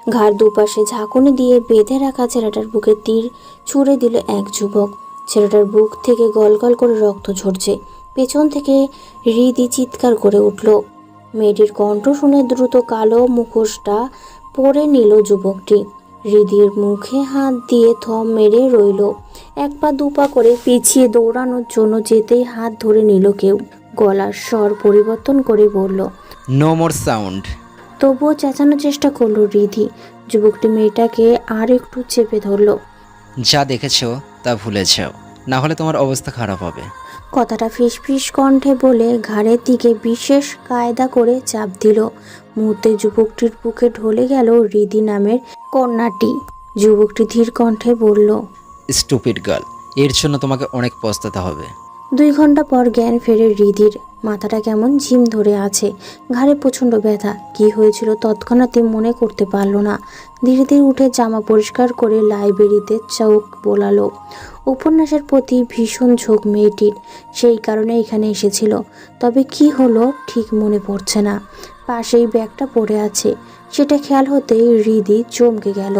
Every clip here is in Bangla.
ঘাড় দুপাশে ঝাঁকুনি দিয়ে বেঁধে রাখা ছেলেটার বুকে তীর ছুঁড়ে দিল এক যুবক। ছেলেটার বুক থেকে গলগল করে রক্ত ঝরছে। পেছন থেকে হৃদি চিৎকার করে উঠল। মেয়েটির কণ্ঠ শুনে দ্রুত কালো মুখোশটা পরে নিল যুবকটি। হৃদির মুখে হাত দিয়ে থম মেরে রইল। এক পা দুপা করে পিছিয়ে দৌড়ানোর জন্য যেতেই হাত ধরে নিল কেউ। গলার স্বর পরিবর্তন করে বলল, নো মোর সাউন্ড। তবুও চেঁচানোর চেষ্টা করলো হৃদি। যুবকটি মেয়েটাকে আর একটু চেপে ধরল। যা দেখেছ তা ভুলে যাও, না হলে তোমার অবস্থা খারাপ হবে। কথাটা ফিসফিস কণ্ঠে বলে ঘাড়ের দিকে বিশেষ কায়দা করে চাপ দিল। মুহূর্তে যুবকটির বুকে ঢলে গেল হৃদি নামের কন্যাটি। যুবকটি ধীর কণ্ঠে বলল, স্টুপিড গার্ল, এর জন্য তোমাকে অনেক পস্তাতে হবে। 2 ঘন্টা পর জ্ঞান ফেরে হৃদির। মাথাটা কেমন ঝিম ধরে আছে, ঘাড়ে প্রচণ্ড ব্যথা। কি হয়েছিল তৎক্ষণাৎই মনে করতে পারল না। ধীরে ধীরে উঠে জামা পরিষ্কার করে লাইব্রেরিতে চোখ বোলালো। উপন্যাসের প্রতি ভীষণ ঝোঁক মেয়েটির, সেই কারণে এখানে এসেছিল। তবে কি হলো ঠিক মনে পড়ছে না। পাশেই ব্যাগটা পড়ে আছে, সেটা খেয়াল হতেই হৃদি চমকে গেল।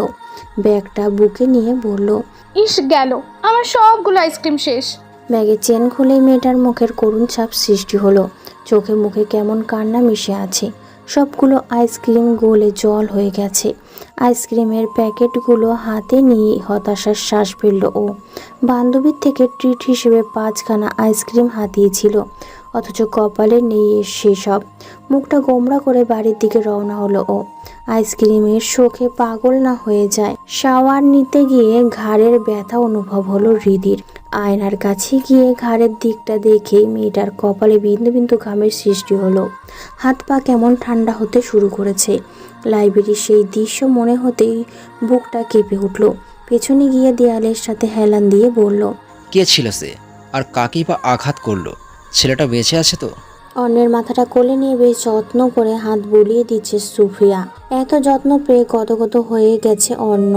ব্যাগটা বুকে নিয়ে বলল, ইস গেল, আমার সবগুলো আইসক্রিম শেষ। ব্যাগের চেন খুলেই মেয়েটার মুখের করুণ ছাপ সৃষ্টি হলো। চোখে মুখে কেমন কান্না মিশে আছে। সবগুলো আইসক্রিম গলে জল হয়ে গেছে। আইসক্রিমের প্যাকেটগুলো হাতে নিয়ে হতাশার শ্বাস ফেলল ও। বান্ধবীর থেকে ট্রিট হিসেবে 5খানা আইসক্রিম হাতিয়েছিল, অথচ কপালে নেই সেসব। মুখটা গোমড়া করে বাড়ির দিকে রওনা হলো ও। আইসক্রিমের শোকে পাগল না হয়ে যায়। শাওয়ার নিতে গিয়ে ঘাড়ের ব্যথা অনুভব হলো হৃদির। আয়নার কাছে গিয়ে ঘাড়ের দিকটা দেখে মেয়েটার কপালে বিন্দু বিন্দু ঘামের সৃষ্টি হলো। হাত পা কেমন ঠান্ডা হতে শুরু করেছে। লাইব্রেরির সেই দৃশ্য মনে হতেই বুকটা কেঁপে উঠল। পেছনে গিয়ে দেয়ালের সাথে হেলান দিয়ে বলল, কে ছিল সে, আর কাকেই বা আঘাত করলো? ছেলেটা বেঁচে আছে তো? অন্যের মাথাটা কোলে নিয়ে বেশ যত্ন করে হাত বুলিয়ে দিচ্ছে সুফিয়া। এত যত্ন পেয়ে গদগদ হয়ে গেছে অর্ণ।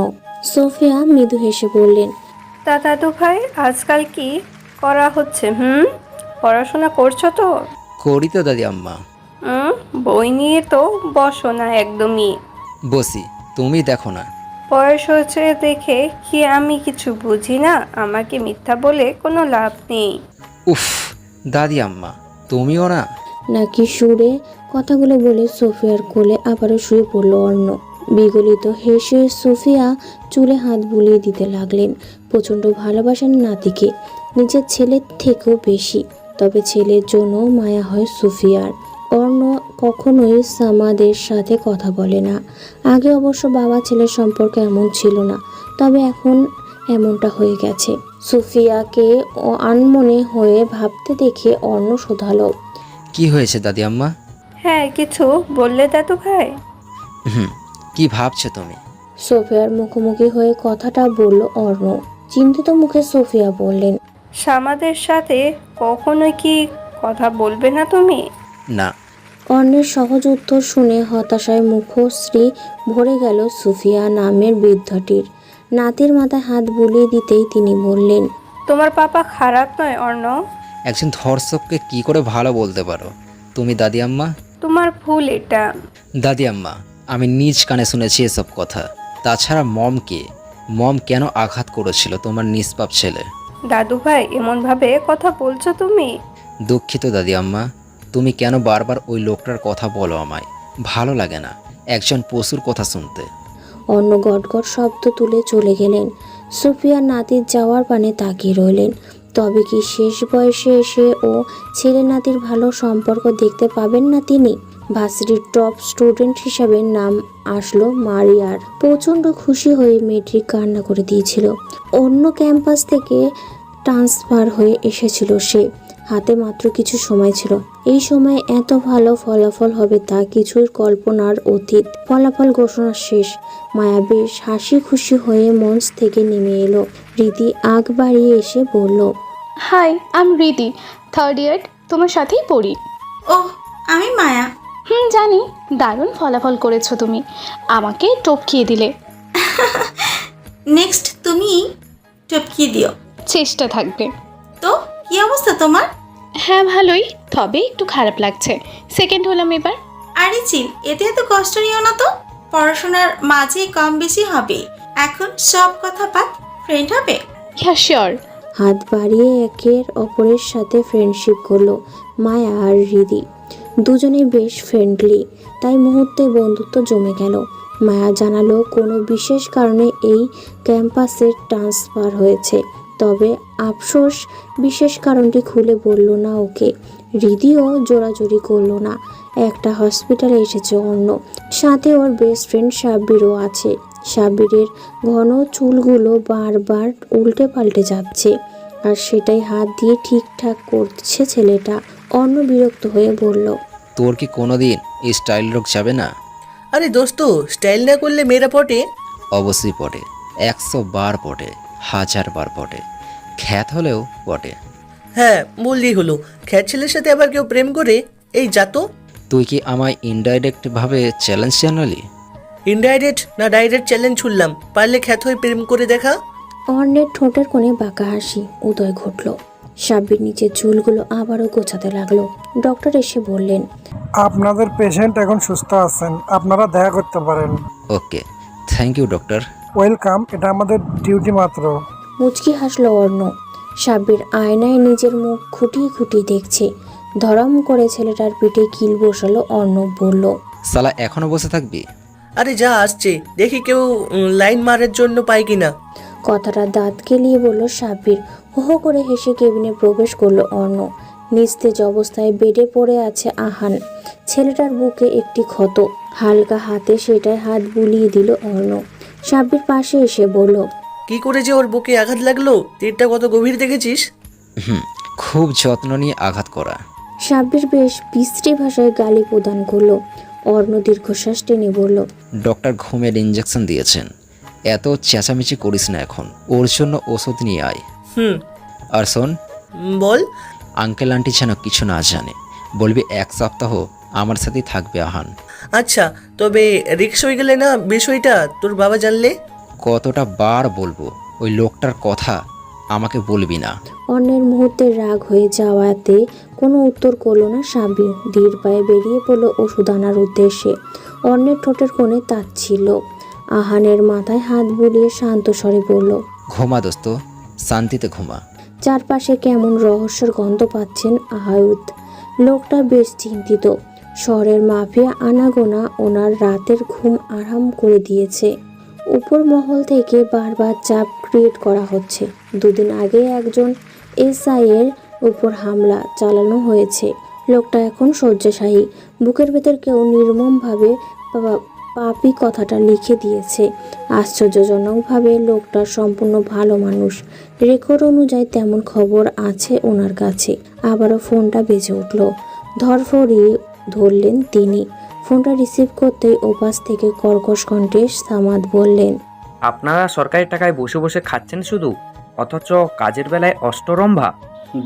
সোফিয়া মৃদু হেসে বললেন, তা দাদু ভাই, আজকাল কি করা হচ্ছে? পড়াশোনা করছো তো? করি তো দাদি আম্মা। বই নিয়ে তো বসো না একদমই। বসি, তুমি দেখো না। বয়স হচ্ছে দেখে কি আমি কিছু বুঝি না? আমাকে মিথ্যা বলে কোনো লাভ নেই। উফ দাদি আম্মা, তুমিও না? নাকি সুরে কথাগুলো বলে সোফিয়ার কোলে আবারও শুয়ে পড়ল অর্ণ। বিগলিত হেসে সোফিয়া চুলে হাত বুলিয়ে দিতে লাগলেন। প্রচণ্ড ভালোবাসেন নাতিকে, নিজের ছেলের থেকেও বেশি। তবে ছেলের জন্য মায়া হয় সোফিয়ার। অর্ণ কখনোই সামাদের সাথে কথা বলে না। আগে অবশ্য বাবা ছেলের সম্পর্ক এমন ছিল না, তবে এখন এমনটা হয়ে গেছে। সোফিয়াকে আনমনে হয়ে ভাবতে দেখে অর্ণ শোধালো, কি হয়েছে দাদি আম্মা? হ্যাঁ, কিছু বললে দাদু ভাই? কি ভাবছো তুমি? সোফিয়ার মুখোমুখি হয়ে কথাটা বলল অর্ণ। চিন্তিত মুখে সোফিয়া বললেন, সামাদের সাথে কখনো কি কথা বলবে না তুমি? না। অর্ণের সহজ উত্তর শুনে হতাশায় মুখশ্রী ভরে গেল সুফিয়া নামের বৃদ্ধটির। নাতির মাথায় হাত বুলিয়ে দিতেই তিনি বললেন, তোমার পাপা খারাপ নয় অর্ণ। একজন ধর্ষককে কি করে ভালো বলতে পারো তুমি দাদি আম্মা? তোমার ভুল এটা। দাদি আম্মা, আমি নিজ কানে শুনেছি এসব কথা। তাছাড়া মম কেন আঘাত করেছিল তোমার নিষ্পাপ ছেলে? দাদু ভাই, এমন ভাবে কথা বলছো তুমি? দুঃখিত দাদি আম্মা, তুমি কেন বারবার ওই লোকটার কথা বলো? আমায় ভালো লাগে না একজন পশুর কথা শুনতে। অর্ণ গটগট শব্দ তুলে চলে গেলেন। সুফিয়া নাতির যাওয়ার পানে তাকিয়ে রইলেন। তবে কি শেষ বয়সে এসে ও ছেলে নাতির ভালো সম্পর্ক দেখতে পাবেন না তিনি? ভার্সিটির টপ স্টুডেন্ট হিসাবে নাম আসলো মারিয়ার। প্রচণ্ড খুশি হয়ে মেয়েটি কান্না করে দিয়েছিল। অন্য ক্যাম্পাস থেকে ট্রান্সফার হয়ে এসেছিল সে। হাতে মাত্র কিছু সময় ছিল। এই সময় এত ভালো ফলাফল হবে তা কিছুই কল্পনার অতীত। ফলাফল ঘোষণা শেষ। মায়া বেশ হাসি খুশি হয়ে মঞ্চ থেকে নেমে এলো। রীতি আগ বাড়িয়ে এসে বলল, হাই, আম রীতি, 3rd ইয়ার, তোমার সাথেই পড়ি। ওহ, আমি মায়া। জানি, দারুণ ফলাফল করেছো তুমি, আমাকে টপকিয়ে দিলে। নেক্সট তুমি টপকিয়ে দিও। চেষ্টা থাকবে। তো কি অবস্থা তোমার? হ্যাঁ ভালোই, তবে একটু খারাপ লাগছে, সেকেন্ড হলাম এবার। আরে চিল, এতে এত কষ্ট নিও না তো। পড়াশোনার মাঝে কম বেশি হবে। এখন সব কথা বাদ, ফ্রেন্ড হবে। হ্যাঁ শিওর। হাত বাড়িয়ে একের অপরের সাথে ফ্রেন্ডশিপ করলো মায়া আর হৃদি। দুজনেই বেশ ফ্রেন্ডলি, তাই মুহূর্তে বন্ধুত্ব জমে গেল। মায়া জানালো কোনো বিশেষ কারণে এই ক্যাম্পাসে ট্রান্সফার হয়েছে, তবে আফসোস বিশেষ কারণটি খুলে বলল না ওকে। হৃদিও জোরাজুরি করলো না। একটা হসপিটালে এসেছে অন্য, সাথে ওর বেস্ট ফ্রেন্ড সাব্বিরও আছে। সাব্বিরের ঘন চুলগুলো বারবার উল্টে পাল্টে যাচ্ছে, আর সেটাই হাত দিয়ে ঠিকঠাক করছে ছেলেটা। অন্য বিরক্ত হয়ে বলল, তোর কি কোনোদিন এই স্টাইল রোগ যাবে না? আরে দোস্ত, স্টাইল না করলে মেয়েরা পটে? অবশ্যই পটে, 100 বার পটে, 1000 বার পটে, খ্যাত হলেও পটে। হ্যাঁ, বললেই হলো। খ্যাত ছেলের সাথে আবার কেউ প্রেম করে? এই যা তো। তুই কি আমায় ইনডাইরেক্টভাবে চ্যালেঞ্জ জানালি? ইনডাইরেক্ট না ডাইরেক্ট চ্যালেঞ্জ ছুড়লাম, পারলে খ্যাত হয়ে প্রেম করে দেখা। অর্ণের ঠোঁটের কোণে বাঁকা হাসি উদয় ঘটল। সাব্বির নিচের চুলগুলো আবারও গোছাতে লাগলো। ডক্টর এসে বললেন, আপনাদের পেশেন্ট এখন সুস্থ আছেন, আপনারা দেখা করতে পারেন। ওকে, থ্যাংক ইউ ডক্টর। ওয়েলকাম, এটা আমাদের ডিউটি মাত্র। মুচকি হাসলো অর্ণ। সাব্বির আয়নায় নিজের মুখ খুঁটিয়ে খুঁটিয়ে দেখছে। ধরম করে ছেলেটার পিঠে কিল বসালো অর্ণব বলল, সালা এখনো বসে থাকবি? আরে যা আসছে, দেখি কেউ লাইন মারার জন্য পায় কিনা। কথাটা দাঁত কেলিয়ে বলল সাব্বির। হো হো করে হেসে কেবিনে প্রবেশ করলো অর্ণ। নিস্তেজ অবস্থায় বেডে পড়ে আছে আহান। ছেলেটার বুকে একটি ক্ষত, হালকা হাতে সেটায় হাত বুলিয়ে দিল অর্ণ। সাব্বির পাশে এসে বলল, কি করে যে ওর বুকে আঘাত লাগলো, তীরটা কত গভীর দেখেছিস? খুব যত্ন নিয়ে আঘাত করা। সাব্বির বেশ বিশ্রী ভাষায় গালি প্রদান করলো। অর্ণ দীর্ঘশ্বাস টেনে বলল, ডক্টর ঘুমের ইঞ্জেকশন দিয়েছেন, এত চেঁচামেচি করিস না এখন, ওর জন্য ওষুধ নিয়ে আয়। আর শোন, বল। আঙ্কেল আন্টি যেন কিছু না জানে, বলবি 1 সপ্তাহ আমার সাথেই থাকবে আহান। আচ্ছা, তবে রিক্স হয়ে গেলে না বিষয়টা তোর বাবা জানলে? কতটা বার বলবো ওই লোকটার কথা, আমাকে বলবি না। অন্যের মুহূর্তে রাগ হয়ে যাওয়াতে কোনো উত্তর করলো না সাব্বির। ধীর পায়ে বেরিয়ে পড়লো ওষুধ আনার উদ্দেশ্যে। অন্যের ঠোঁটের কোণে তাচ্ছিল। আহানের মাথায় হাত বুলিয়ে শান্ত স্বরে বলল, ঘুমা দোস্ত, শান্তিতে ঘুমা। চারপাশে কেমন রহস্যের গন্ধ পাচ্ছেন আহায়ুত। লোকটা বেশ চিন্তিত। শহরের মাফিয়া আনাগোনা ওনার রাতের ঘুম আরাম করে দিয়েছে। উপর মহল থেকে বারবার চাপ ক্রিয়েট করা হচ্ছে। 2 দিন আগে একজন এসআই এর উপর হামলা চালানো হয়েছে। লোকটা এখন শয্যাশায়ী। বুকের ভেতর কেউ নির্মমভাবে পাপি কথাটা লিখে দিয়েছে। আশ্চর্যজনকভাবে লোকটা সম্পূর্ণ ভালো মানুষ। রেকর্ড অনুযায়ী তেমন খবর আছে ওনার কাছে। আবারও ফোনটা বেজে উঠল। ধরফড়িয়ে ধরলেন তিনি। ফোনটা রিসিভ করতেই ওপাশ থেকে কর্কশ কণ্ঠে সামাদ বললেন, আপনারা সরকারি টাকায় বসে বসে খাচ্ছেন শুধু, অথচ কাজের বেলায় অষ্টরম্ভা।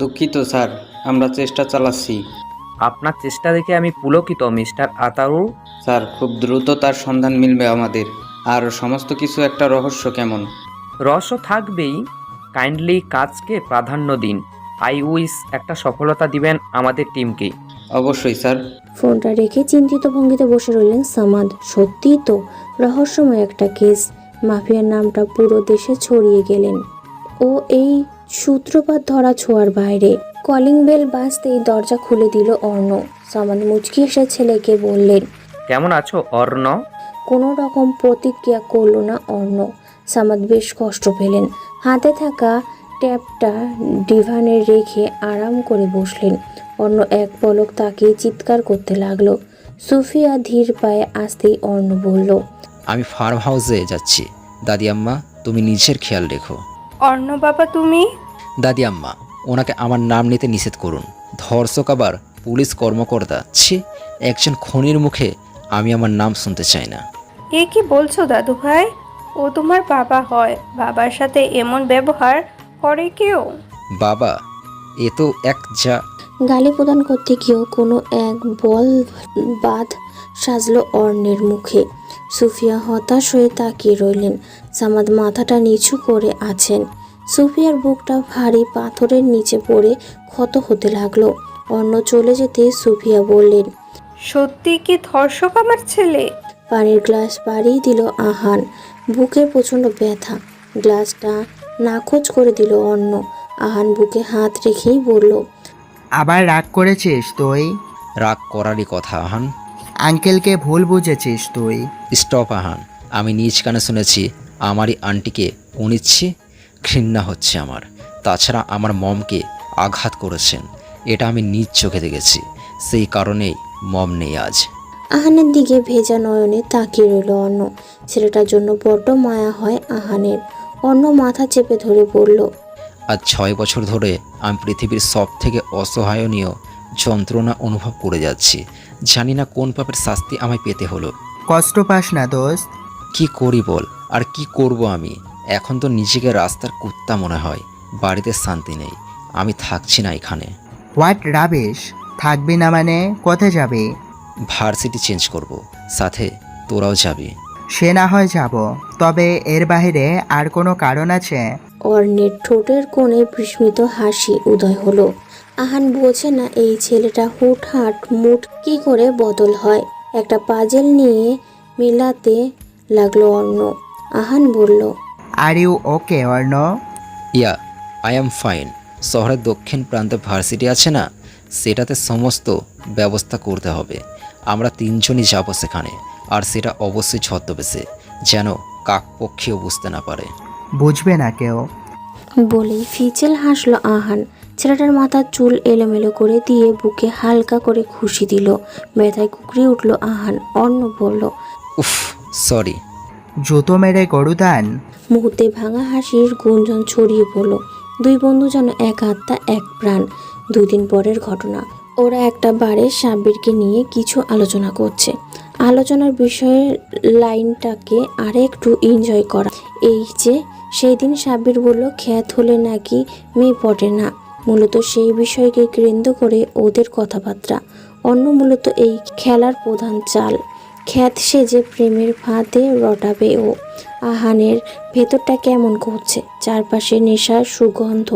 দুঃখিত স্যার, আমরা চেষ্টা চালাচ্ছি। আপনার চেষ্টা দেখে আমি পুলকিত মিস্টার আতাউর। স্যার, খুব দ্রুত তার সন্ধান মিলবে আমাদের। আর সমস্ত কিছু একটা রহস্য কেমন? রহস্য থাকবেই, কাইন্ডলি কাজকে প্রাধান্য দিন। আই উইস একটা সফলতা দিবেন আমাদের টিমকে। অবশ্যই স্যার। ফোনটা রেখে চিন্তিত ভঙ্গিতে বসে রইলেন সামাদ। সত্যিই তো রহস্যময় একটা কেস। মাফিয়ার নামটা পুরো দেশে ছড়িয়ে গেলেন। ও এই সূত্রপাত ধরা ছোঁয়ার বাইরে। কলিং বেল বাজতেই দরজা খুলে দিল অর্ণ। সামাদ মুচকি এসে ছেলেকে বললেন, কেমন আছো অর্ণ? কোনো রকম প্রতিক্রিয়া করলো না অর্ণ। সামাদ বেশ কষ্ট পেলেন। হাতে থাকা ট্যাপটা ডিভানে রেখে আরাম করে বসলেন। অর্ণ এক পলক তাকিয়ে চিৎকার করতে লাগলো। সুফিয়া ধীর পায়ে আসতেই অর্ণ বলল, আমি ফার্ম হাউসে যাচ্ছি। দাদি আম্মা, তুমি নিজের খেয়াল রেখো। অর্ণ বাবা, তুমি? দাদি আম্মা, ওনাকে আমার নাম নিতে নিষেধ করুন। ধর্ষক আবার পুলিশ কর্মকর্তা। ছি, একজন খুনির মুখে আমি আমার নাম শুনতে চাই না। এ কি বলছো দাদু ভাই? ও তোমার বাবা হয়, বাবার সাথে এমন ব্যবহার করে কেউ? বাবা, এ তো এক যা। গালি প্রদান করতে গিয়েও কোনো এক বল বাঁধ সাজলো অর্ণের মুখে। সুফিয়া হতাশ হয়ে তাকিয়ে রইলেন। সামাদ মাথাটা নিচু করে আছেন। সুফিয়ার বুকটা ভারী পাথরের নিচে পড়ে ক্ষত হতে লাগলো। অন্য চলে যেতে সুফিয়া বললেন, সত্যি কি ধর্ষক আমার ছেলে? পানির গ্লাস বাড়িয়ে দিল আহান। বুকে প্রচণ্ড ব্যথা, গ্লাসটা নাকচ করে দিল অন্য। আহান বুকে হাত রেখেই বলল, আবার রাগ করেছিস তুই? রাগ করারই কথা আহান। আঙ্কেলকে ভুল বুঝেছিস তুই। স্টপ আহান, আমি নিজ কানে শুনেছি আমারই আন্টিকে পুনিচ্ছি। ঘৃণা হচ্ছে আমার। তাছাড়া আমার মমকে আঘাত করেছেন, এটা আমি নিজ চোখে দেখেছি। সেই কারণেই মম নেই আজ। আহানের দিকে ভেজা নয়নে তাকিয়ে রইল অন্য। ছেলেটার জন্য বড্ড মায়া হয় আহানের। অন্য মাথা চেপে ধরে বলল, আজ 6 বছর ধরে আমি পৃথিবীর সব থেকে অসহায়নীয় যন্ত্রণা অনুভব করে যাচ্ছি। জানি না কোন পাপের শাস্তি আমায় পেতে হলো। কষ্ট পাস না দোস্ত। কি করি বল, আর কি করব আমি? এখন তো নিজেকে রাস্তার কুত্তা মনে হয়। বাড়িতে শান্তি নেই, আমি থাকছি না এখানে। What rubbish! থাকবি না মানে কোথায় যাবি? ভার্সিটি চেঞ্জ করব, সাথে তোরাও যাবি। সে না হয় যাব, তবে এর বাইরে আর কোনো কারণ আছে? অর্ণের ঠোঁটের কোণে বিস্মিত হাসি উদয় হলো। আহান বোঝে না এই ছেলেটা হুটহাট মুড কি করে বদল হয়। একটা পাজেল নিয়ে মেলাতে লাগলো অর্ণ। আহান বলল, are you okay Arn? Yeah, I am fine. শহরের দক্ষিণ প্রান্তে ভার্সিটি আছে না, সেটাতে সমস্ত ব্যবস্থা করতে হবে। আমরা 3 জনই যাব সেখানে, আর সেটা অবশ্যই ছদ্মবেশে, যেন কাকপক্ষীও বুঝতে না পারে। বুঝবে না কেউ। বলেই ফিচেল হাসলো আহান। ছেলেটার মাথার চুল এলোমেলো করে দিয়ে বুকে হালকা করে খুশি দিল। ব্যথায় কুকড়ে উঠল আহান। অর্ণ বলল, উফ, সরি। জুতো মেরে গরুদান। মুহূর্তে ভাঙা হাসির গুঞ্জন ছড়িয়ে পড়ল। দুই বন্ধু যেন এক আত্মা এক প্রাণ। 2 দিন পরের ঘটনা। ওরা একটা বারে সাব্বিরকে নিয়ে কিছু আলোচনা করছে। আলোচনার বিষয়ের লাইনটাকে আরেকটু এনজয় করা। এই যে সেই দিন সাব্বির বলল খ্যাত হলে নাকি মেয়ে পটে না। মূলত সেই বিষয়কে কেন্দ্র করে ওদের কথাবার্তা। অন্য মূলত এই খেলার প্রধান চাল। খ্যাত সেজে প্রেমের ফাঁদে রটাবে ও। আহানের ভেতরটা কেমন করছে, চারপাশে নেশার সুগন্ধ।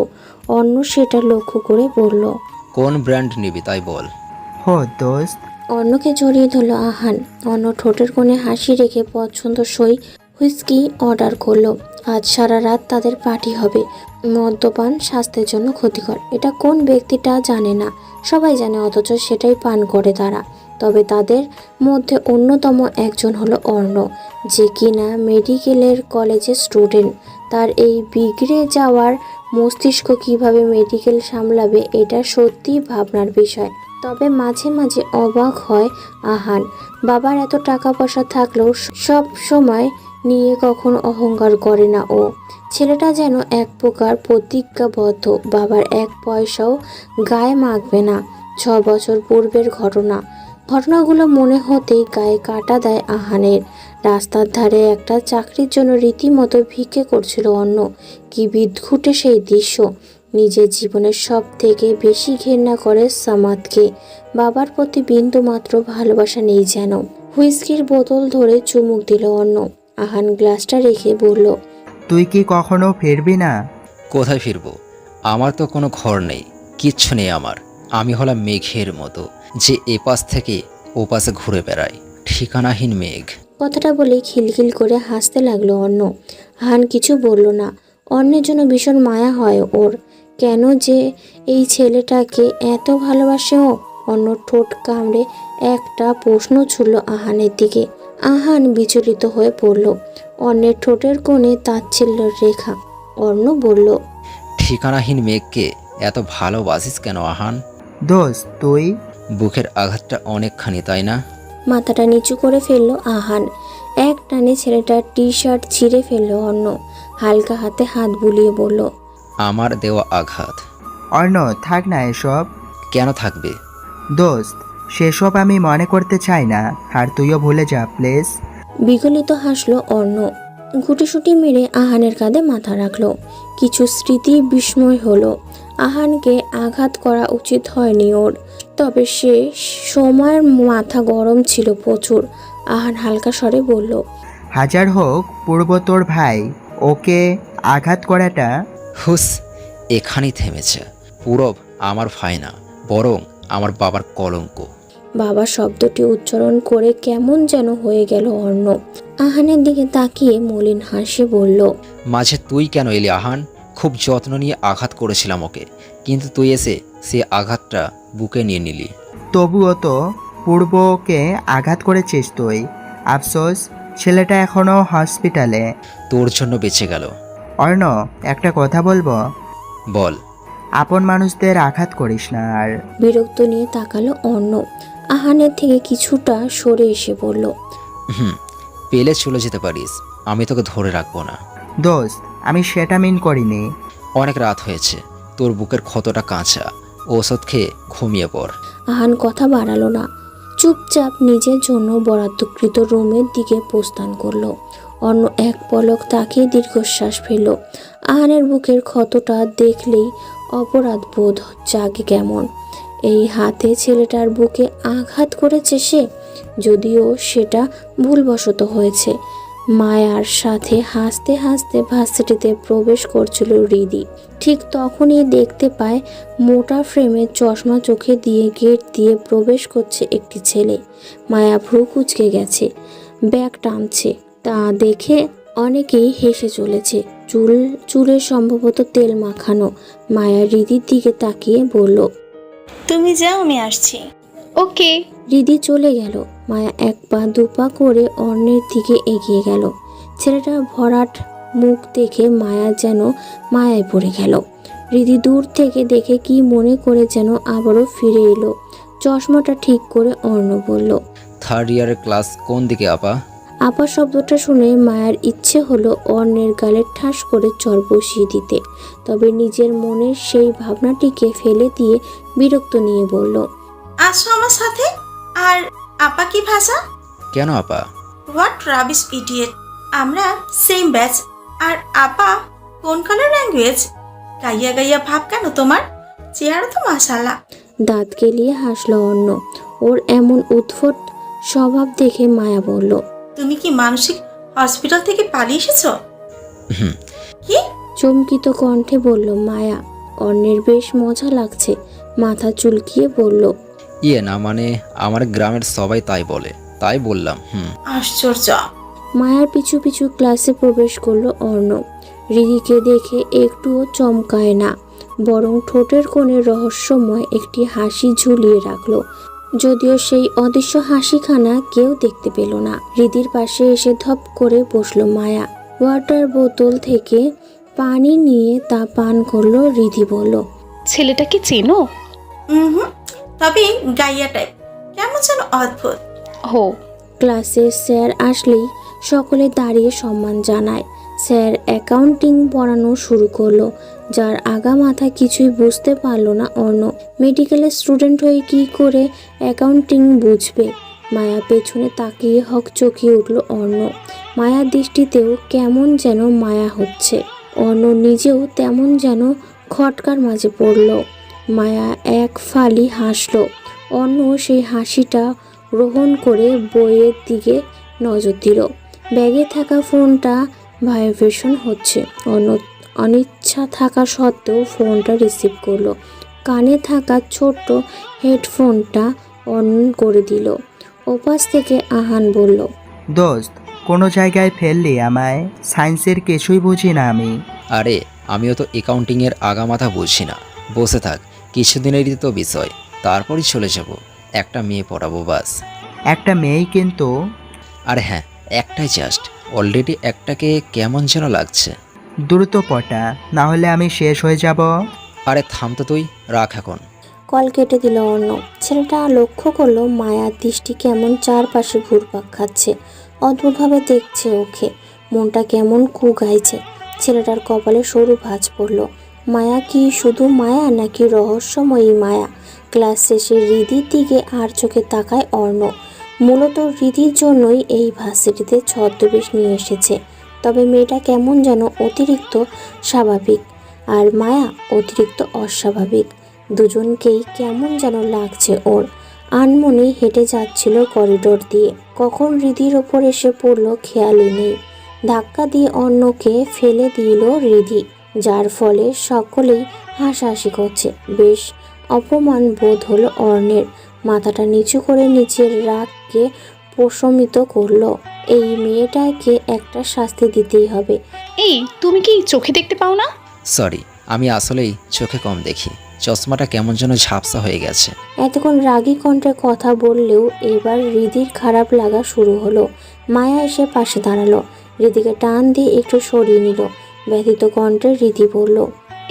অন্য সেটা লক্ষ্য করে বলল, কোন ব্র্যান্ড নিবি তাই বল। হো দোস্ত। অন্যকে জড়িয়ে ধরল আহান। অন্য ঠোঁটের কোণে হাসি রেখে পছন্দসই হুইস্কি অর্ডার করলো। আজ সারা রাত তাদের পার্টি হবে। মদ্যপান স্বাস্থ্যের জন্য ক্ষতিকর, এটা কোন ব্যক্তিটা জানে না, সবাই জানে, অথচ সেটাই পান করে তারা। তবে তাদের মধ্যে অন্যতম একজন হলো অর্ণ, যে কিনা মেডিকেলের কলেজের স্টুডেন্ট। তার এই বিগড়ে যাওয়ার মস্তিষ্ক কিভাবে মেডিকেল সামলাবে, এটা সত্যিই ভাবনার বিষয়। তবে মাঝে মাঝে অবাক হয় আহান। বাবার এত টাকা পয়সা থাকলেও সব সময় নিয়ে কখনো অহংকার করে না ও। ছেলেটা যেন এক প্রকার প্রতিজ্ঞাবদ্ধ, বাবার 1 পয়সাও গায়ে মাখবে না। 6 বছর পূর্বের ঘটনাগুলো মনে হতেই গায়ে কাটা দেয় আহানের। রাস্তার ধারে একটা চাকরির জন্য রীতিমতো ভিক্ষে করছিল অন্য। কি বিদঘুটে সেই দৃশ্য। নিজের জীবনের সব থেকে বেশি ঘেন্না করে সামাদকে। বাবার প্রতি বিন্দু মাত্র ভালোবাসা নেই যেন। হুইস্কির বোতল ধরে চুমুক দিল অন্য। আহান গ্লাসটা রেখে বলল, তুই কি কখনো ফিরবি না? কোথায় ফিরবো? আমার তো কোনো ঘর নেই, কিচ্ছু নেই আমার। আমি হলাম মেঘের মতো, যে এপাশ থেকে ওপাশে ঘুরে বেড়ায়, ঠিকানাহীন মেঘ। কথাটা বলে খিলখিল করে হাসতে লাগলো অন্য। আহান কিছু বলল না। অন্যের জন্য ভীষণ মায়া হয় ওর। কেন যে এই ছেলেটাকে এত ভালোবাসে ও? অন্য ঠোঁট কামড়ে একটা প্রশ্ন ছুড়ল আহানের দিকে। আহান বিচলিত হয়ে পড়ল। অন্যের ঠোঁটের কোণে তাচ্ছিল্যের রেখা। অর্ণ বলল, ঠিকানাহীন মেঘকে এত ভালোবাসিস কেন আহান? দোস্ত তুই। বুকের আঘাতটা অনেকখানি, তাই না? মাথাটা নিচু করে ফেললো আহান। এক টানে ছেলেটার টি-শার্ট ছিঁড়ে ফেললো অন্য। হালকা হাতে হাত বুলিয়ে বলল, আমার দেওয়া আঘাত। অর্ণ থাক না এসব। কেন থাকবে? দোস্ত সেসব আমি মনে করতে চাই না, আর তুইও ভুলে যা প্লিজ। বিগলিত হাসলো অর্ণ। গুটিসুটি মেরে আহানের কাঁধে মাথা রাখলো। কিছু স্মৃতি বিস্ময় হলো। আহানকে আঘাত করা উচিত হয়নি ওর, তবে সে সময়ের মাথা গরম ছিল প্রচুর। আহান হালকা স্বরে বলল, হাজার হোক পূর্ব তোর ভাই, ওকে আঘাত করাটা। হুস, এখানেই থেমেছে। পূরব আমার ভাই না, বরং আমার বাবার কলঙ্ক। বাবা শব্দটি উচ্চারণ করে কেমন যেন হয়ে গেল অর্ণব। আহানের দিকে তাকিয়ে মলিন হাসি বলল, মাঝে তুই কেন এলি আহান? খুব যত্ন নিয়ে আঘাত করেছিলাম ওকে, কিন্তু তুই এসে সে আঘাতটা বুকে নিয়ে নিলি। তবুও তো পূর্বকে আঘাত করেছিস তুই। আফসোস ছেলেটা এখনও হসপিটালে। তোর জন্য বেঁচে গেল। অর্ণ, একটা কথা বলবো? বল। আপন মানুষদের আঘাত করিস না আর। বিরক্ত নিয়ে তাকালো অর্ণব। আহানের থেকে কিছুটা সরে এসে বলল, পেলে চলে যেতে পারিস, আমি তোকে ধরে রাখবো না। দোস্ত, আমি সেটা মিন করিনি। অনেক রাত হয়েছে, তোর বুকের ক্ষতটা কাঁচা, ঔষধ খেয়ে ঘুমিয়ে পড়। আহান কথা বাড়ালো না, চুপচাপ নিজের জন্য বরাদ্দকৃত রুমের দিকে প্রস্থান করলো। অন্য এক পলক তাকিয়ে দীর্ঘশ্বাস ফেলল। আহানের বুকের ক্ষতটা দেখলেই অপরাধ বোধ জাগে কেমন। এই হাতে ছেলেটার বুকে আঘাত করেছে সে, যদিও সেটা ভুলবশত হয়েছে। মায়ার সাথে হাসতে হাসতে ভার্সিটিতে প্রবেশ করছিল হৃদি। ঠিক তখনই দেখতে পায় মোটা ফ্রেমের চশমা চোখে দিয়ে গেট দিয়ে প্রবেশ করছে একটি ছেলে। মায়া ভ্রু কুঁচকে গেছে, ব্যাগ টানছে। তা দেখে অনেকেই হেসে চলেছে। চুলে সম্ভবত তেল মাখানো। মায়া হৃদির দিকে তাকিয়ে বলল, তুমি যাও, আমি আসছি। ওকে। হৃদি চলে গেল। মায়া এক পা দুপা করে অন্যের দিকে এগিয়ে গেল। ছেলেটার ভরাট মুখ দেখে মায়া যেন মায়ায় পড়ে গেল। হৃদি দূর থেকে দেখে কি মনে করে যেন আবারও ফিরে এলো। চশমাটা ঠিক করে অর্ণ বলল, থার্ড ইয়ারের ক্লাস কোন দিকে আপা? আপা শব্দটা শুনে মায়ার ইচ্ছে হলো অন্যের গালে ঠাস করে চর বসিয়ে দিতে। তবে নিজের মনের সেই ভাবনাটিকে ফেলে দিয়ে বিরক্ত নিয়ে বলল, আসো আমার সাথে। আর আপা কি ভাষা? কেন আপা? What rubbish idiot. আমরা সেম ব্যাচ। আর আপা কোন কালার ল্যাঙ্গুয়েজ? গাইয়া গাইয়া ভাব কেন তোমার? চেহারা তো মাশাআল্লাহ। দাঁত কেলিয়ে হাসলো অন্য। ওর এমন উদ্ভট স্বভাব দেখে মায়া বলল, তুমি কি মানসিক হসপিটাল থেকে পালিয়ে এসেছো? কি? চমকিত কণ্ঠে বলল মায়া। অন্যের বেশ মজা লাগছে। মাথা চুলকিয়ে বলল, ইয়ে না, মানে আমার গ্রামের সবাই তাই বলে, তাই বললাম। আশ্চর্য। মায়ার পিছু পিছু ক্লাসে প্রবেশ করলো অর্ণব। হৃদিকে দেখে একটুও চমকায় না, বরং ঠোঁটের কোণে রহস্যময় একটি হাসি ঝুলিয়ে রাখলো। যদিও সেই অদৃশ্য হাসিখানা কেউ দেখতে পেল না। হৃদির পাশে এসে ধপ করে বসলো মায়া। ওয়াটার বোতল থেকে পানি নিয়ে তা পান করলো। হৃদি বলল, ছেলেটাকে চেনো? হুম, তবে গাইয়া টাইপ, কেমন যেন অদ্ভুত। হো। ক্লাসে স্যার আসলেই সকলে দাঁড়িয়ে সম্মান জানায়। স্যার অ্যাকাউন্টিং পড়ানো শুরু করলো, যার আগা মাথা কিছুই বুঝতে পারলো না অর্ণ। মেডিকেলের স্টুডেন্ট হয়ে কি করে অ্যাকাউন্টিং বুঝবে? মায়া পেছনে তাকিয়ে হকচকিয়ে উঠল অর্ণ। মায়ার দৃষ্টিতেও কেমন যেন মায়া হচ্ছে। অর্ণ নিজেও তেমন যেন খটকার মাঝে পড়ল। মায়া এক ফালি হাসল। অর্ণ সেই হাসিটা গ্রহণ করে বইয়ের দিকে নজর দিল। ব্যাগে থাকা ফোনটা ভাইব্রেশন হচ্ছে। অনিচ্ছা থাকা সত্ত্বেও ফোনটা রিসিভ করলো। কানে থাকা ছোট্ট হেডফোনটা অন করে দিল। ওপাশ থেকে আহান বলল, দোস্ত, কোনো জায়গায় ফেললি আমায়। সায়েন্সের কিছুই বুঝি না আমি। আরে আমিও তো অ্যাকাউন্টিংয়ের আগামাথা বুঝি না। বসে থাক, কিছুদিনেরই তো বিষয়, তারপরই চলে যাব। একটা মেয়ে পড়াবো বাস। একটা মেয়েই কিন্তু। আরে হ্যাঁ, একটাই জাস্ট। অলরেডি একটাকে কেমন যেন লাগছে। দ্রুত পটা, না হলে আমি শেষ হয়ে যাব। আরে থাম তো তুই, রাখ এখন। কল কেটে দিল অর্ণ। ছেলেটা লক্ষ্য করলো মায়ার দৃষ্টি কেমন চারপাশে ঘুরপাক খাচ্ছে। অদ্ভুতভাবে দেখছে ওকে। মনটা কেমন গাইছে। ছেলেটার কপালে সরু ভাঁজ পড়ল। মায়া কি শুধু মায়া নাকি রহস্যময়ী মায়া? ক্লাস শেষে হৃদির দিকে আর চোখে তাকায় অর্ণ। মূলত হৃদির জন্যই এই ভার্সিটিতে ছদ্মবেশ নিয়ে এসেছে। তবে মেয়েটা কেমন যেন অতিরিক্ত স্বাভাবিক, আর মায়া অতিরিক্ত অস্বাভাবিক। দুজনকেই কেমন যেন লাগছে ওর। আনমনে হেঁটে যাচ্ছিল করিডোর দিয়ে। কখন হৃদির ওপর এসে পড়ল খেয়ালই নেই। ধাক্কা দিয়ে অন্যকে ফেলে দিল হৃদি, যার ফলে সকলেই হাসাহাসি করছে। বেশ অপমান বোধ হলো অর্ণের। মাথাটা নিচু করে নিচের রাগকে প্রশমিত করলো। এই মেয়েটাকে একটা শাস্তি দিতেই হবে। এই তুমি কি চোখে দেখতে পাও না? সরি, আমি আসলেই চোখে কম দেখি। চশমাটা কেমন যেন ঝাপসা হয়ে গেছে। এতক্ষণ রাগী কণ্ঠে কথা বললেও এবার হৃদির খারাপ লাগা শুরু হলো। মায়া এসে পাশে দাঁড়ালো, হৃদিকে টান দিয়ে একটু সরিয়ে নিল। ব্যথিত কণ্ঠে হৃদি বলল,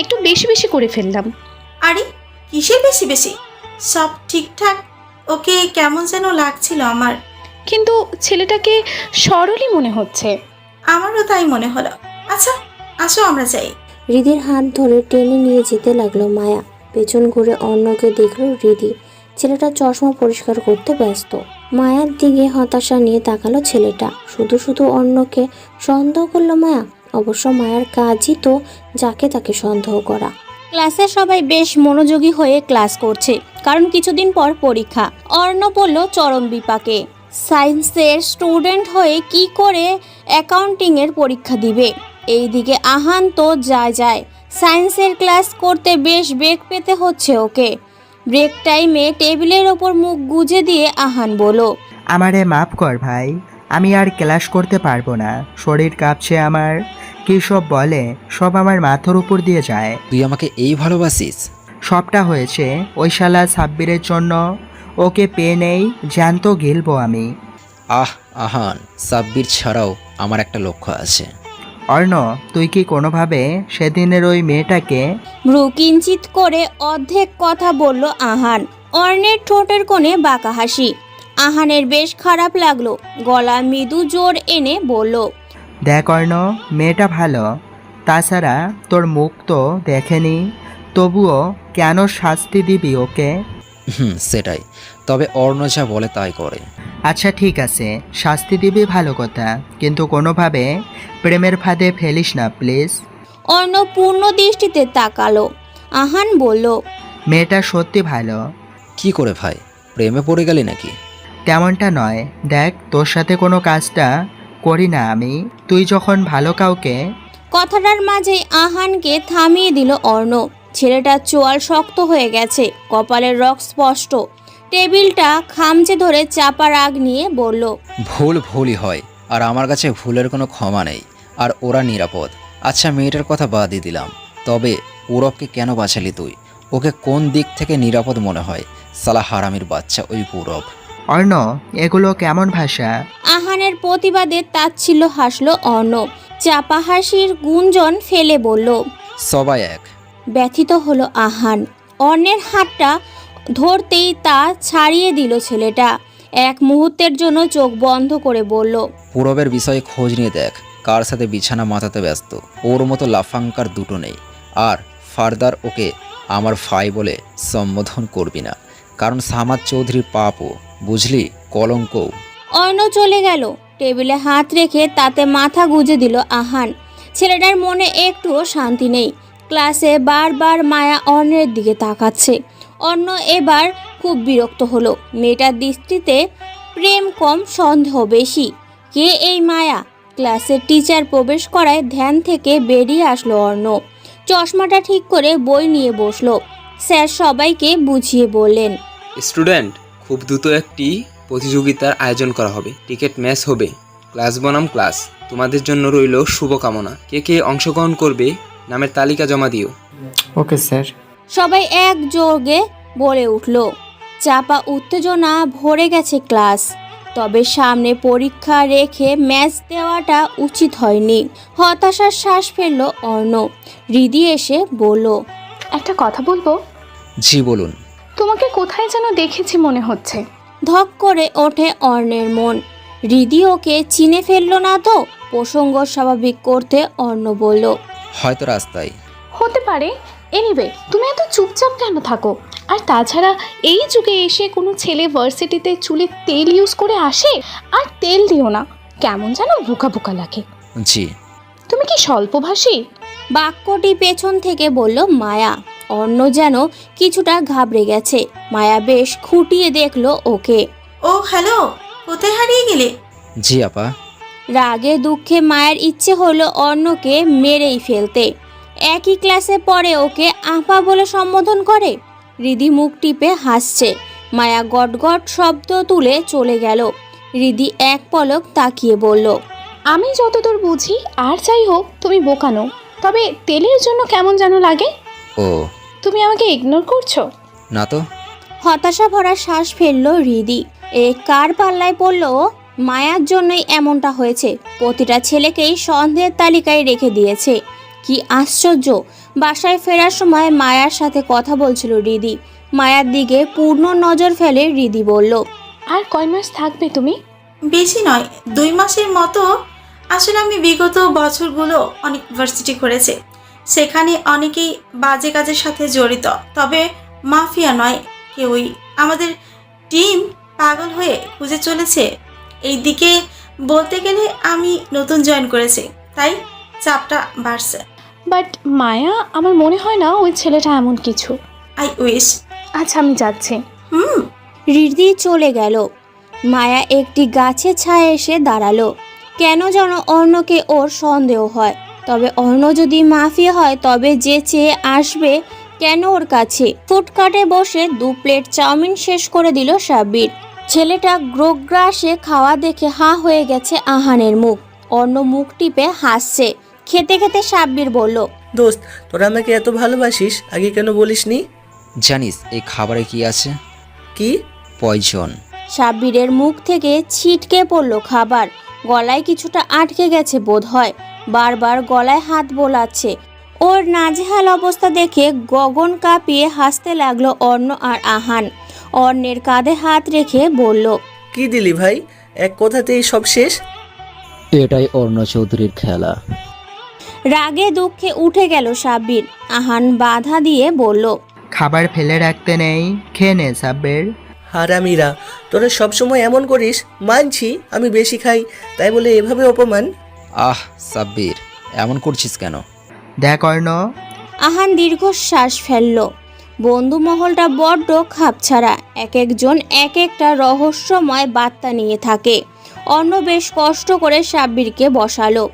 একটু বেশি বেশি করে ফেললাম। আরে কিসের বেশি বেশি? সব ঠিকঠাক। ওকে কেমন যেন লাগছিল আমার। কিন্তু ছেলেটাকে সরলই মনে হচ্ছে। আমারও তাই মনে হলো। আচ্ছা আসো আমরা যাই। হৃদির হাত ধরে টেনে নিয়ে যেতে লাগলো মায়া। পেছন ঘুরে অন্যকে দেখলো হৃদি। ছেলেটা চশমা পরিষ্কার করতে ব্যস্ত। মায়ার দিকে হতাশা নিয়ে তাকালো ছেলেটা। শুধু শুধু অন্যকে সন্দেহ করলো মায়া। অবশ্য মায়ার কাজই তো যাকে তাকে সন্দেহ করা। ক্লাসে সবাই বেশ মনোযোগী হয়ে ক্লাস করছে, কারণ কিছুদিন পর পরীক্ষা। অর্ণ পড়ল চরম বিপাকে। সায়েন্সের স্টুডেন্ট হয়ে কি করে অ্যাকাউন্টিংয়ের পরীক্ষা দিবে? এইদিকে আহান তো যায় সায়েন্সের ক্লাস করতে বেশ বেগ পেতে হচ্ছে ওকে। ব্রেক টাইমে টেবিলের ওপর মুখ গুজে দিয়ে আহান বলল, আমারে মাফ কর ভাই, আমি আর ক্লাস করতে পারবো না, শরীর কাঁপছে আমার। কী সব বলে, সব আমার মাথার উপর দিয়ে যায়। তুই আমাকে এই ভালোবাসিস? সবটা হয়েছে ওই শালা সাব্বিরের জন্য। ওকে পেয়ে নেই জ্যান্ত গিলবো আমি। আহান, সাব্বির ছাড়াও আমার একটা লক্ষ্য আছে। অর্ণ, তুই কি কোনোভাবে সেদিনের ওই মেয়েটাকে? ভ্রু কিঞ্চিত করে অর্ধেক কথা বলল আহান। অর্ণের ঠোঁটের কোণে বাঁকা হাসি। আহানের বেশ খারাপ লাগলো। গলা মৃদু জোর এনে বলল, দেখ অর্ণ, মেয়েটা ভালো, তাছাড়া তোর মুখ তো দেখেনি, তবুও কেন শাস্তি দিবি ওকে? সেটাই। তবে অর্ণ যা বলে তাই করে। আচ্ছা ঠিক আছে, শাস্তি দিবি ভালো কথা, কিন্তু কোনোভাবে প্রেমের ফাঁদে ফেলিস না প্লিজ। অর্ণ পূর্ণ দৃষ্টিতে তাকালো। আহান বলল, মেয়েটা সত্যি ভালো। কি করে ভাই, প্রেমে পড়ে গেলি নাকি? তেমনটা নয়, দেখ তোর সাথে কোনো কাজটা করি না আমি, তুই যখন ভালো কাউকে। কথাটার মাঝেই আহানকে থামিয়ে দিল অর্ণ। ছেলেটার চোয়াল শক্ত হয়ে গেছে, কপালের রক স্পষ্ট। টেবিলটা খামচে ধরে চাপা রাগ নিয়ে বলল, ভুলই হয়, আর আমার কাছে ভুলের কোনো ক্ষমা নেই, আর ওরা নিরাপদ। আচ্ছা মেয়েটার কথা বাদই দিলাম, তবে পূরবকে কেন বাঁচালি তুই? ওকে কোন দিক থেকে নিরাপদ মনে হয়? সালা হারামির বাচ্চা ওই পূরব। অর্ণ, এগুলো কেমন ভাষা? আহানের প্রতিবাদে তাচ্ছিল্য হাসলো অর্ণ। চাপা হাসির গুঞ্জন ফেলে বলল, সবাই এক। ব্যথিত হলো আহান। অর্ণের হাতটা ধরতেই তা ছাড়িয়ে দিল ছেলেটা। এক মুহূর্তের জন্য চোখ বন্ধ করে বলল, পূরবের বিষয়ে খোঁজ নিয়ে দেখ, কার সাথে বিছানা মাথাতে ব্যস্ত। ওর মতো লাফাঙ্কার দুটো নেই। আর ফার্দার ওকে আমার ভাই বলে সম্বোধন করবি না, কারণ সামাদ চৌধুরীর পাপও, বুঝলি, কলঙ্কও। অর্ণ চলে গেল। টেবিলে হাত রেখে তাতে মাথা গুজে দিল আহান। ছেলেটার মনে একটুও শান্তি নেই। ক্লাসে বারবার মায়া অর্ণের দিকে তাকাচ্ছে। অর্ণ এবার খুব বিরক্ত হলো। মেয়েটার দৃষ্টিতে প্রেম কম, সন্দেহ বেশি। কে এই মায়া? ক্লাসের টিচার প্রবেশ করায় ধ্যান থেকে বেরিয়ে আসলো অর্ণ। চশমাটা ঠিক করে বই নিয়ে বসলো। স্যার সবাইকে বুঝিয়ে বললেন, স্টুডেন্ট, খুব দ্রুত একটি প্রতিযোগিতার আয়োজন করা হবে, টিকেট ম্যাচ হবে, ক্লাস বনাম ক্লাস। তোমাদের জন্য রইল শুভকামনা। কে কে অংশগ্রহণ করবে নামের তালিকা জমা দিও। Okay sir. সবাই একযোগে বলে উঠল। চাপা উত্তেজনা ভরে গেছে ক্লাস। তবে সামনে পরীক্ষা রেখে ম্যাচ দেওয়াটা উচিত হয়নি। হতাশার শ্বাস ফেলল অর্ণ। হৃদি এসে বলল, একটা কথা বলবো? জি বলুন। তোমাকে কোথায় যেন দেখেছি মনে হচ্ছে। ধক করে ওঠে অর্ণের মন। হৃদি ওকে চিনে ফেলল না তো? প্রসঙ্গ স্বাভাবিক করতে অর্ণ বলল, হয়তো রাস্তায়। হতে পারে। এনিওয়ে, তুমি এত চুপচাপ কেন থাকো? আর তাছাড়া এই যুগে এসে কোনো ছেলে ভার্সিটিতে চুলে তেল ইউজ করে আসে? আর তেল দিও না, কেমন যেন বোকা বোকা লাগে। জি। তুমি কি স্বল্পভাষী? বাক্যটি পেছন থেকে বলল মায়া। অর্ণ যেন কিছুটা ঘাবড়ে গেছে। মায়া বেশ খুঁটিয়ে দেখলো ওকে। ও হ্যালো, কোথায় হারিয়ে গেলে? জি আপা। রাগে দুঃখে মায়ের ইচ্ছে হলো অর্ণকে মেরেই ফেলতে। একই ক্লাসে পড়ে ওকে আপা বলে সম্বোধন করে। হৃদি মুখ টিপে হাসছে। মায়া গটগট শব্দ তুলে চলে গেল। হৃদি এক পলক তাকিয়ে বলল, আমি যতদূর বুঝি আর যাই হোক তুমি বোকানো, তবে তেলের জন্য কেমন যেন লাগে। ও তুমি আমাকে ইগনোর করছো? না তো। হতাশা ভরা শ্বাস ফেলল হৃদি। কার পাল্লায় পড়ল ও? মায়ার জন্যই এমনটা হয়েছে। প্রতিটা ছেলেকেই সন্দেহের তালিকায় রেখে দিয়েছে। কি আশ্চর্য! বাসায় ফেরার সময় মায়ার সাথে কথা বলছিল হৃদি। মায়ার দিকে পূর্ণ নজর ফেলে হৃদি বলল, আর কয় মাস থাকবে তুমি? বেশি নয়, 2 মাসের মতো। আসলে আমি বিগত বছরগুলো অনেক ভার্সিটি করেছে, সেখানে অনেকেই বাজে কাজের সাথে জড়িত, তবে মাফিয়া নয় কেউই। আমাদের টিম পাগল হয়ে খুঁজে চলেছে। এই দিকে বলতে গেলে আমি নতুন জয়েন করেছি, তাই চাপটা বাড়ছে। বাট মায়া, আমার মনে হয় না ওই ছেলেটা এমন কিছু। I wish. আচ্ছা আমি যাচ্ছি। হৃদি চলে গেল। মায়া একটি গাছের ছায়া এসে দাঁড়ালো। কেন যেন অর্ণকে ওর সন্দেহ হয়। তবে অর্ণ যদি মাফিয়া হয় তবে যে চেয়ে আসবে কেন ওর কাছে? ফুটকাটে বসে 2 প্লেট চাউমিন শেষ করে দিল সাব্বির। ছেলেটা গ্রোগ্রাসে খাওয়া দেখে হাঁ হয়ে গেছে আহানের মুখ। অর্ণ মুখ টিপে হাসছে। খেতে খেতে সাব্বির বলল, দোস্ত, তোরা আমাকে এত ভালোবাসিস, আগে কেন বলিসনি? জানিস এই খাবারে কি আছে? কি? পয়জন। সাব্বিরের মুখ থেকে ছিটকে পড়ল খাবার। গলায় কিছুটা আটকে গেছে বোধহয়। বারবার গলায় হাত বোলাচ্ছে। ওর নাজেহাল অবস্থা দেখে গগন কাঁপিয়ে হাসতে লাগলো অর্ণ আর আহান। অর্ণের কাঁধে হাত রেখে বলল, কি দিলি ভাই? এক কথাতেই সব শেষ? এটাই অর্ণ চৌধুরীর খেলা। রাগে দুঃখে উঠে গেল সাব্বির। আহান বাধা দিয়ে বলল, খাবার ফেলে রাখতে নেই, খেয়ে নে সাব্বির। হারামিরা, তোরা সবসময় এমন করিস। মানছি আমি বেশি খাই, তাই বলে এভাবে অপমান? আহ সাব্বির, এমন করছিস কেন? দেখ অর্ণ, আহান দীর্ঘশ্বাস ফেলল। বন্ধু মহলটা বড্ড খাপছাড়া। এক একজন এক একটা রহস্যময় বার্তা নিয়ে থাকে। অর্ণ বেশ কষ্ট করে সাব্বিরকে বসালো।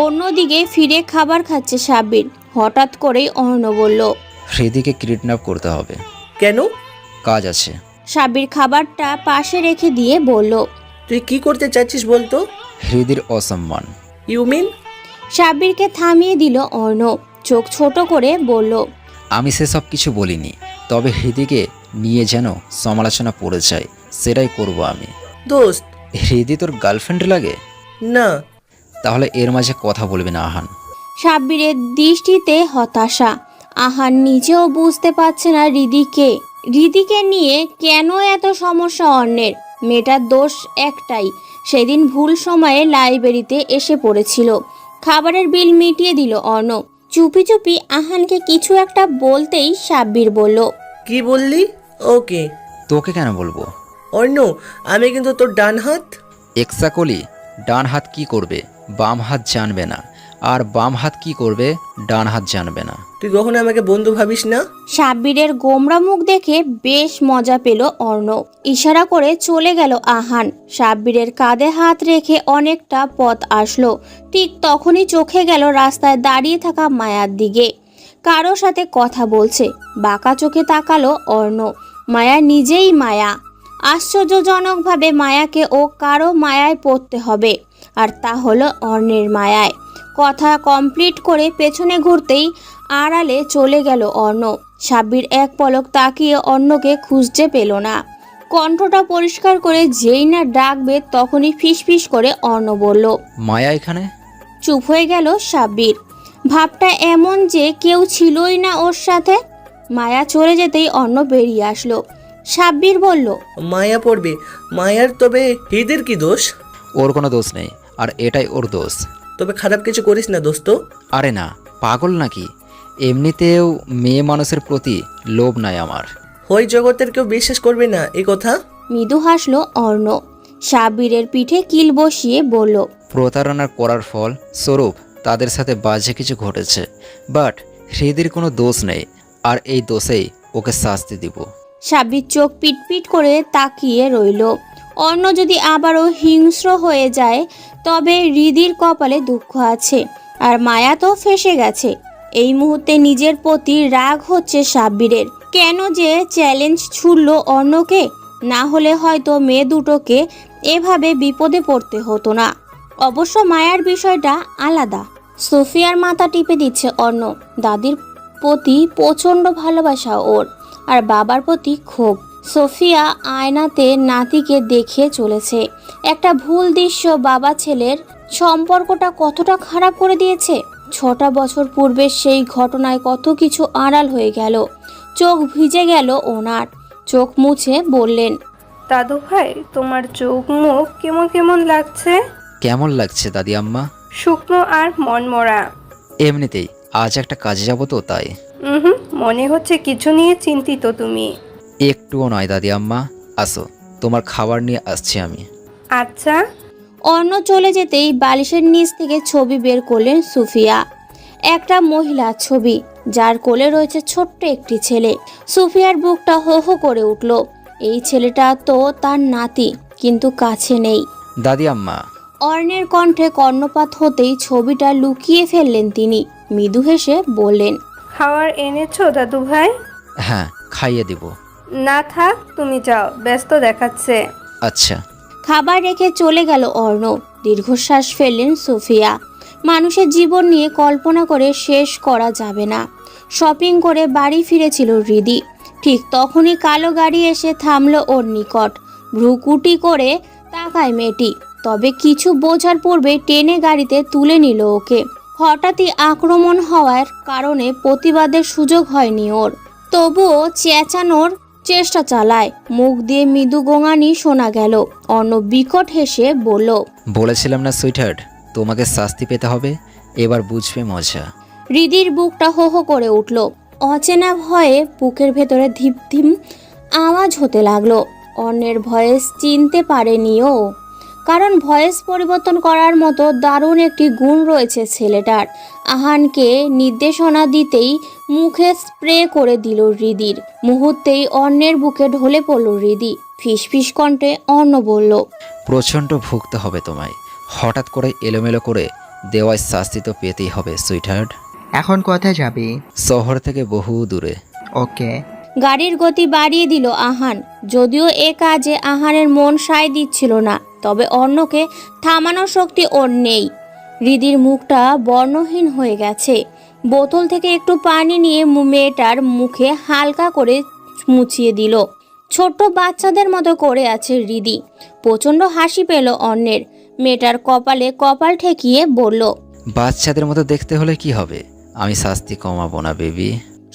অন্যদিকে ফিরে খাবার খাচ্ছে সাব্বির। হঠাৎ করেই অর্ণ বলল, হৃদিকে কিডন্যাপ করতে হবে। কেন? কাজ আছে। সাব্বির খাবারটা পাশে রেখে দিয়ে বলল, তুই কি করতে চাচ্ছিস বলতো? হৃদির অসম্মান। You mean? সাব্বিরকে থামিয়ে দিল অর্ণ। চোখ ছোট করে বলল, আমি সেসব কিছু বলিনি, তবে হৃদিকে নিয়ে যেন সমালোচনা পড়ে যায় সেটাই করব আমি। দোস্ত, হৃদি তোর গার্লফ্রেন্ড লাগে? না। তাহলে এর মাঝে কথা বলবি না আহান। সাব্বিরের দৃষ্টিতে হতাশা। আহান নিজেও বুঝতে পারছে না হৃদিকে নিয়ে কেন এত সমস্যা অর্ণের। মেয়েটার দোষ একটাই, সেদিন ভুল সময়ে লাইব্রেরিতে এসে পড়েছিল। খাবারের বিল মিটিয়ে দিল অর্ণ। চুপি চুপি আহানকে কিছু একটা বলতেই সাব্বির বলল, কি বললি? ওকে। তোকে কেন বলবো? অর্ণ, আমি কিন্তু তোর ডান হাত। এক্সাকলি, ডান হাত কি করবে বাম হাত জানবে না, আর বাম হাত কি করবে ডান হাত জানবে না। তুই কখনো আমাকে বন্ধু ভাবিস না? সাব্বিরের গোমরা মুখ দেখে বেশ মজা পেল অর্ণ। ইশারা করে চলে গেল আহান। সাব্বিরের কাঁধে হাত রেখে অনেকটা পথ আসলো। ঠিক তখনই চোখে গেল রাস্তায় দাঁড়িয়ে থাকা মায়ার দিকে। কারো সাথে কথা বলছে। বাঁকা চোখে তাকালো অর্ণ। মায়া নিজেই মায়া। আশ্চর্যজনকভাবে মায়াকে ও কারো মায়ায় পড়তে হবে, আর তা হলো অর্ণের মায়ায়। কথা কমপ্লিট করে পেছনে ঘুরতেই আড়ালে চলে গেল অর্ণ। সাব্বির এক পলক তাকিয়ে অর্ণকে খুঁজতে পেল না। কণ্ঠটা পরিষ্কার করে যেই না ডাকবে তখনই ফিসফিস করে অর্ণ বলল, মায়া এখানে? চুপ হয়ে গেল সাব্বির। ভাবটা এমন যে কেউ ছিলই না ওর সাথে। মায়া চলে যেতেই অর্ণ বেরিয়ে আসলো। সাব্বির বলল, মায়া পড়বে। মায়ার তবে হৃদের কি দোষ? ওর কোনো দোষ নেই, আর এটাই ওর দোষ। তবে খারাপ কিছু করিস না দোস্ত। আরে না, পাগল নাকি? এমনিতেও মেয়ে মানুষের প্রতি লোভ নাই আমার। ওই জগতের কেউ বিশ্বাস করবে না এই কথা। মৃদু হাসলো অর্ণ। সাব্বিরের পিঠে কিল বসিয়ে বলল, প্রতারণা করার ফল স্বরূপ তাদের সাথে বাজে কিছু ঘটেছে, বাট হৃদির কোনো দোষ নেই, আর এই দোষেই ওকে শাস্তি দিব। সাব্বির চোখ পিটপিট করে তাকিয়ে রইল। অর্ণ যদি আবারও হিংস্র হয়ে যায় তবে হৃদির কপালে দুঃখ আছে, আর মায়া তো ফেসে গেছে। এই মুহূর্তে নিজের প্রতি রাগ হচ্ছে সাব্বিরের। কেন যে চ্যালেঞ্জ ছুড়ল অর্ণকে, না হলে হয়তো মেয়ে দুটোকে এভাবে বিপদে পড়তে হতো না। অবশ্য মায়ার বিষয়টা আলাদা। সোফিয়ার মাথা টিপে দিচ্ছে অর্ণ। দাদির প্রতি প্রচণ্ড ভালোবাসা ওর, আর বাবার প্রতি ক্ষোভ। সোফিয়া আয়নাতে নাতিকে দেখে চলেছে। একটা ভুল দৃশ্য বাবা ছেলের সম্পর্কটা কতটা খারাপ করে দিয়েছে। 6টা বছর পূর্বে সেই ঘটনায় কত কিছু আড়াল হয়ে গেল। চোখ ভিজে গেল ওনার। চোখ মুছে বললেন, দাদু ভাই, তোমার চোখ মুখ কেমন কেমন লাগছে? কেমন লাগছে দাদি আম্মা? শুকনো আর মনমরা। এমনিতেই আজ একটা কাজে যাব তো তাই। মনে হচ্ছে কিছু নিয়ে চিন্তিত তুমি। একটুও নয় দাদি আম্মা, আসো, তোমার খাবার নিয়ে আসছি আমি। আচ্ছা। অর্ণ চলে যেতেই বালিশের নিচ থেকে ছবি বের করলেন সুফিয়া। একটা মহিলার ছবি, যার কোলে রয়েছে ছোট্ট একটি ছেলে। সুফিয়ার বুকটা হো হো করে উঠল। এই ছেলেটা তো তার নাতি, কিন্তু কাছে নেই। দাদি আম্মা। অর্ণের কণ্ঠে কর্ণপাত হতেই ছবিটা লুকিয়ে ফেললেন তিনি। মৃদু হেসে বললেন, খাবার এনেছো দাদু ভাই? হ্যাঁ, খাইয়ে দিব। না থাক, তুমি যাও, ব্যস্ত দেখাচ্ছে। আচ্ছা। খাবার রেখে চলে গেল অর্ণ। দীর্ঘশ্বাস ফেললেন সুফিয়া। মানুষের জীবন নিয়ে কল্পনা করে শেষ করা যাবে না। শপিং করে বাড়ি ফিরেছিল হৃদি। ঠিক তখনই কালো গাড়ি এসে থামলো ওর নিকট। ভ্রুকুটি করে তাকায় মেয়েটি, তবে কিছু বোঝার পূর্বে টেনে গাড়িতে তুলে নিল ওকে। হঠাৎই আক্রমণ হওয়ার কারণে প্রতিবাদের সুযোগ হয়নি ওর। তবুও চেঁচানোর চেষ্টা চালায়। মুখ দিয়ে মৃদু গোঙানি শোনা গেল। অর্ণ বিকট হেসে বলল, বলেছিলাম না সুইটহার্ট, তোমাকে শাস্তি পেতে হবে, এবার বুঝবে মজা। হৃদির বুকটা হো হো করে উঠল। অচেনা ভয়ে বুকের ভেতরে ধিপ ধিম আওয়াজ হতে লাগলো। অন্যের ভয়েস চিনতে পারেনি ও, কারণ ভয়েস পরিবর্তন করার মতো দারুণ একটি গুণ রয়েছে ছেলেটার। আহানকে নির্দেশনা দিতেই মুখে স্প্রে করে দিল হৃদির। মুহূর্তেই অন্যের বুকে ঢলে পড়ল হৃদি। ফিসফিস কণ্ঠে অর্ণ বলল, প্রচণ্ড ভুগতে হবে তোমায়। হঠাৎ করে এলোমেলো করে দেওয়ায় শাস্তি তো পেতেই হবে সুইটহার্ট। এখন কোথায় যাবি? শহর থেকে বহু দূরে। ওকে। গাড়ির গতি বাড়িয়ে দিল আহান। যদিও এ কাজে আহানের মন সায় দিচ্ছিল না, তবে অন্যকে থামানোর শক্তি ওর নেই। হৃদির মুখটা বর্ণহীন হয়ে গেছে। বোতল থেকে একটু পানি নিয়ে মেয়েটার মুখে হালকা করে মুছিয়ে দিল। ছোট্ট বাচ্চাদের মতো করে আছে হৃদি। প্রচণ্ড হাসি পেল অন্যের। মেয়েটার কপালে কপাল ঠেকিয়ে বলল, বাচ্চাদের মতো দেখতে হলে কি হবে, আমি শাস্তি কমাবো না বেবি।